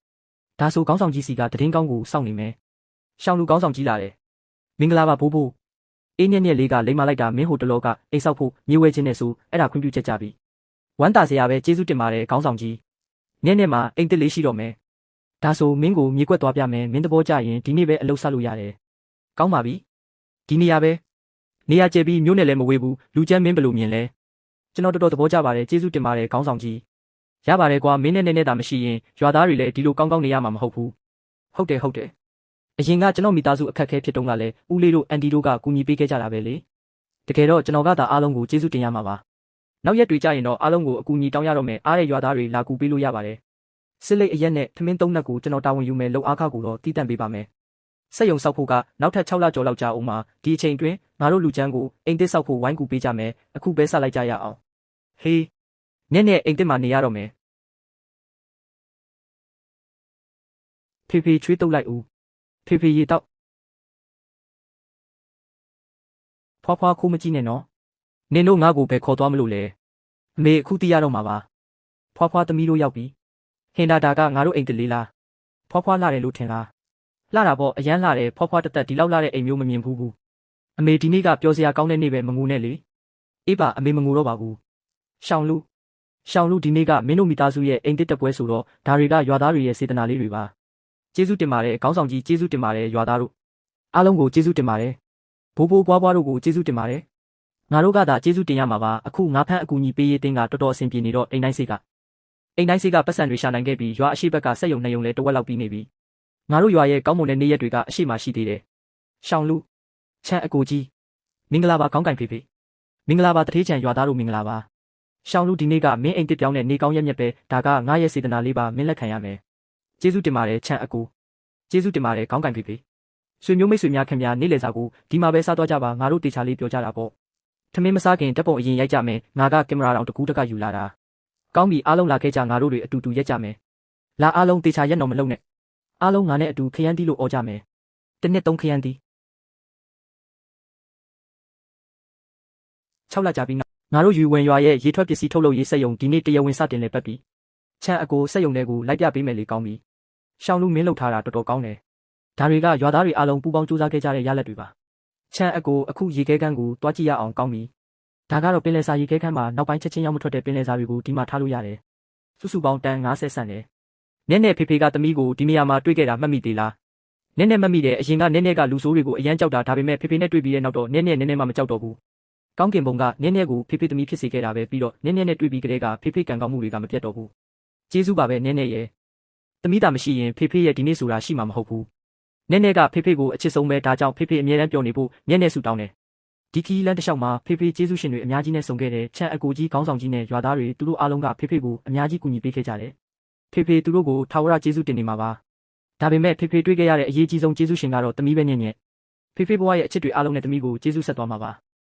ဒါဆိုခေါင်းဆောင်ကြီးစီကတည်င်းကောင်းကိုစောင့်နေမယ်ရှောင်းလူခေါင်းဆောင်ကြီးလာတယ်မင်္ဂလာပါဘိုးဘိုးအေးညက်လေးကလိမ့်မလိုက်တာမင်းဟိုတလောကအိမ်ဆောက်ဖို့မြေဝဲခြင်းနဲ့ဆိုအဲ့ဒါခွင့်ပြုချက်ကြပြီဝမ်းတာစရာပဲကျေးဇူးတင်ပါတယ်ခေါင်းဆောင်ကြီးနည်းနည်းမှအိမ်တစ်လေးရှိတော့မယ်ဒါဆိုမင်းကိုမြေကွက်သွားပြမယ်မင်းတဘောကြရင်ဒီနေ့ပဲအလုပ်ဆက်လို့ရတယ်ကောင်းပါပြီဒီနေရာပဲနေရာကျဲပြီးမြို့နယ်လည်းမဝေးဘူးလူချမ်းမင်းဘယ်လိုမြင်လဲကျွန်တော်တော်တော်သဘောကျပါတယ်ကျေးဇူးတင်ပါတယ်ခေါင်းဆောင်ကြီးရပါတယ်ကွာမင်းနဲ့နည်းနည်းတာမရှိရင်ရွာသားတွေလည်းဒီလိုကောင်းနေရမှာမဟုတ်ဘူးဟုတ်တယ်အရင်ကကျွန်တော်မိသားစုအခက်အခဲဖြစ်တုန်းကလည်းဦးလေးတို့အန်တီတို့ကကူညီပေးခဲ့ကြတာပဲလေတကယ်တော့ကျွန်တော်ကသာအားလုံးကိုကျေးဇူးတင်ရမှာပါနောက်ရက်တွေကြရင်တော့အားလုံးကိုအကူအညီတောင်းရတော့မယ်အားတဲ့ရွာသားတွေလာကူပေးလို့ရပါတယ်စစ်လိတ်အရက်နဲ့ထမင်းသုံးနှက်ကိုကျွန်တော်တာဝန်ယူမယ်လုံအားခကိုတော့တည်တံ့ပေးပါမယ်စက်ရုံဆောက်ဖို့ကနောက်ထပ်6လကျော်လောက်ကြာအောင်မှာဒီအချိန်တွင်ငါတို့လူချမ်းကိုအိမ်သစ်ဆောက်ဖို့ဝိုင်းကူပေးကြမယ်အခုပဲဆက်လိုက်ကြရအောင်ဟေးနည်းနည်းအိမ်သစ်မှာနေရတော့မယ်ဖေချွေးတုပ်လိုက်ဦးဖေရေတောက်ဖွာခိုးမကြည့်နဲ့နော်နင်တို့ငါ့ကိုပဲခေါ်သွားမလို့လေအမေအခုသိရတော့မှာပါဖွာသမီးတို့ရောက်ပြီဟင်ဒါကငါတို့အိမ်တလေးလားဖွာလာတယ်လို့ထင်လား လှတာပေါ့အရန်လှတယ်ဖွားဖွားတက်တက်ဒီလောက်လှတဲ့အိမ်မျိုးမမြင်ဘူးအမေဒီနေ့ကပျော်စရာကောင်းတဲ့နေ့ပဲမငိုနဲ့လေအေးပါအမေမငိုတော့ပါဘူးရှောင်းလူဒီနေ့ကမင်းတို့မိသားစုရဲ့အိမ်တစ်တက်ပွဲဆိုတော့ဒါတွေကရွာသားတွေရဲ့စေတနာလေးတွေပါကျေးဇူးတင်ပါတယ်ခေါင်းဆောင်ကြီးကျေးဇူးတင်ပါတယ်ရွာသားတို့အားလုံးကိုကျေးဇူးတင်ပါတယ်ဘိုးဘွားတို့ကိုကျေးဇူးတင်ပါတယ်ငါတို့ကသာကျေးဇူးတင်ရမှာပါအခုငါဖမ်းအကူအညီပေးရေးတင်းကတော်တော်အဆင်ပြေနေတော့အိမ်တိုင်းစေးကပတ်စံတွေရှာနိုင်ခဲ့ပြီးရွာအရှိဘက်ကစက်ယုံနှစ်ယုံလဲတဝက်လောက်ပြီးနေပြီငါတို့ရွာရဲ့ကောင်းမွန်တဲ့နေ့ရက်တွေကအရှိမရှိသေးတယ်ရှောင်းလူချမ်းအကိုကြီးမင်္ဂလာပါခေါင်းကင်ဖေဖေမင်္ဂလာပါတထေးချံရွာသားတို့မင်္ဂလာပါရှောင်းလူဒီနေ့ကမင်းအိမ်တစ်ပြောင်းတဲ့နေကောင်းရက်မြက်ပဲဒါကငါရဲ့စေတနာလေးပါမင်းလက်ခံရမယ်ကျေးဇူးတင်ပါတယ်ချမ်းအကိုကျေးဇူးတင်ပါတယ်ခေါင်းကင်ဖေဖေဆွေမျိုးမိတ်ဆွေများခင်ဗျာနေ့လည်စာကိုဒီမှာပဲစားသွားကြပါငါတို့တေချာလေးပြောကြတာပေါ့ထမင်းမစားခင်ဓာတ်ပုံအရင်ရိုက်ကြမယ်ငါကကင်မရာတောင်တကူးတကယူလာတာကောင်းပြီအားလုံးလာခဲ့ကြငါတို့တွေအတူတူရက်ကြမယ်လာအားလုံးတေချာရက်တော့မလုံးနဲ့အားလုံးငါနဲ့အတူခရမ်းတီးလို့អော်ကြမယ်တစ်နှစ်သုံးခရမ်းတီး6လကြာပြီငါတို့ယူဝင်ရွာရဲ့ရေထွက်ပစ္စည်းထုတ်လုပ်ရေးစက်ရုံဒီနေ့တရားဝင်စတင်လေပတ်ပြီချမ်းအကိုစက်ရုံတွေကိုလိုက်ပြပေးမယ်လေကောင်းပြီရှောင်းလူမင်းလှုပ်ထားတာတော်တော်ကောင်းတယ်ဒါတွေကရွာသားတွေအားလုံးပူပေါင်းစူးစမ်းခဲ့ကြတဲ့ရလဒ်တွေပါချမ်းအကိုအခုရေခဲကမ်းကိုတွားကြည့်ရအောင်ကောင်းပြီဒါကတော့ပင်လယ်စာရေခဲကမ်းမှာနောက်ပိုင်းချက်ချင်းရောက်မထွက်တဲ့ပင်လယ်စာတွေကိုဒီမှာထားလို့ရတယ်စုစုပေါင်းတန်90ဆန့်တယ်နည်းနည်းဖေဖေကသမီးကိုဒီနေရာမှာတွေ့ခဲ့တာမှတ်မိသေးလားနည်းနည်းမှတ်မိတယ်အရင်ကနည်းနည်းကလူဆိုးတွေကိုအရန်ကြောက်တာဒါပေမဲ့ဖေဖေနဲ့တွေ့ပြီးတဲ့နောက်တော့နည်းနည်းမှမကြောက်တော့ဘူးကောင်းကင်ဘုံကနည်းနည်းကိုဖေဖေသမီးဖြစ်စေခဲ့တာပဲပြီးတော့နည်းနည်းနဲ့တွေ့ပြီးကလေးကဖေဖေကံကောင်းမှုတွေကမပြတ်တော့ဘူးကျေးဇူးပါပဲနည်းနည်းရဲ့သမီးသာမရှိရင်ဖေဖေရဲ့ဒီနေ့ဆိုတာရှိမှာမဟုတ်ဘူးနည်းနည်းကဖေဖေကိုအချစ်ဆုံးပဲဒါကြောင့်ဖေဖေအမြဲတမ်းပြောနေဖို့နည်းနည်းဆူတောင်းတယ်ဒီခီးလန်းတစ်လျှောက်မှာဖေဖေကျေးဇူးရှင်တွေအများကြီးနဲ့ဆုံခဲ့တယ်ချမ်းအကိုကြီးခေါင်းဆောင်ကြီးနဲ့ရွာသားတွေသူတို့အားလုံးကဖေဖေကိုအများကြီးကူညီပေးခဲ့ကြတယ်ဖေဖေသူတို့ကိုထာဝရကျေးဇူးတင်နေမှာပါဒါပေမဲ့ဖေဖေတွေ့ခဲ့ရတဲ့အရေးကြီးဆုံးကျေးဇူးရှင်ကတော့သမီးပဲညံ့ဖေဖေဘဝရဲ့အချစ်တွေအားလုံးနဲ့သမီးကိုကျေးဇူးဆက်သွားမှာပါ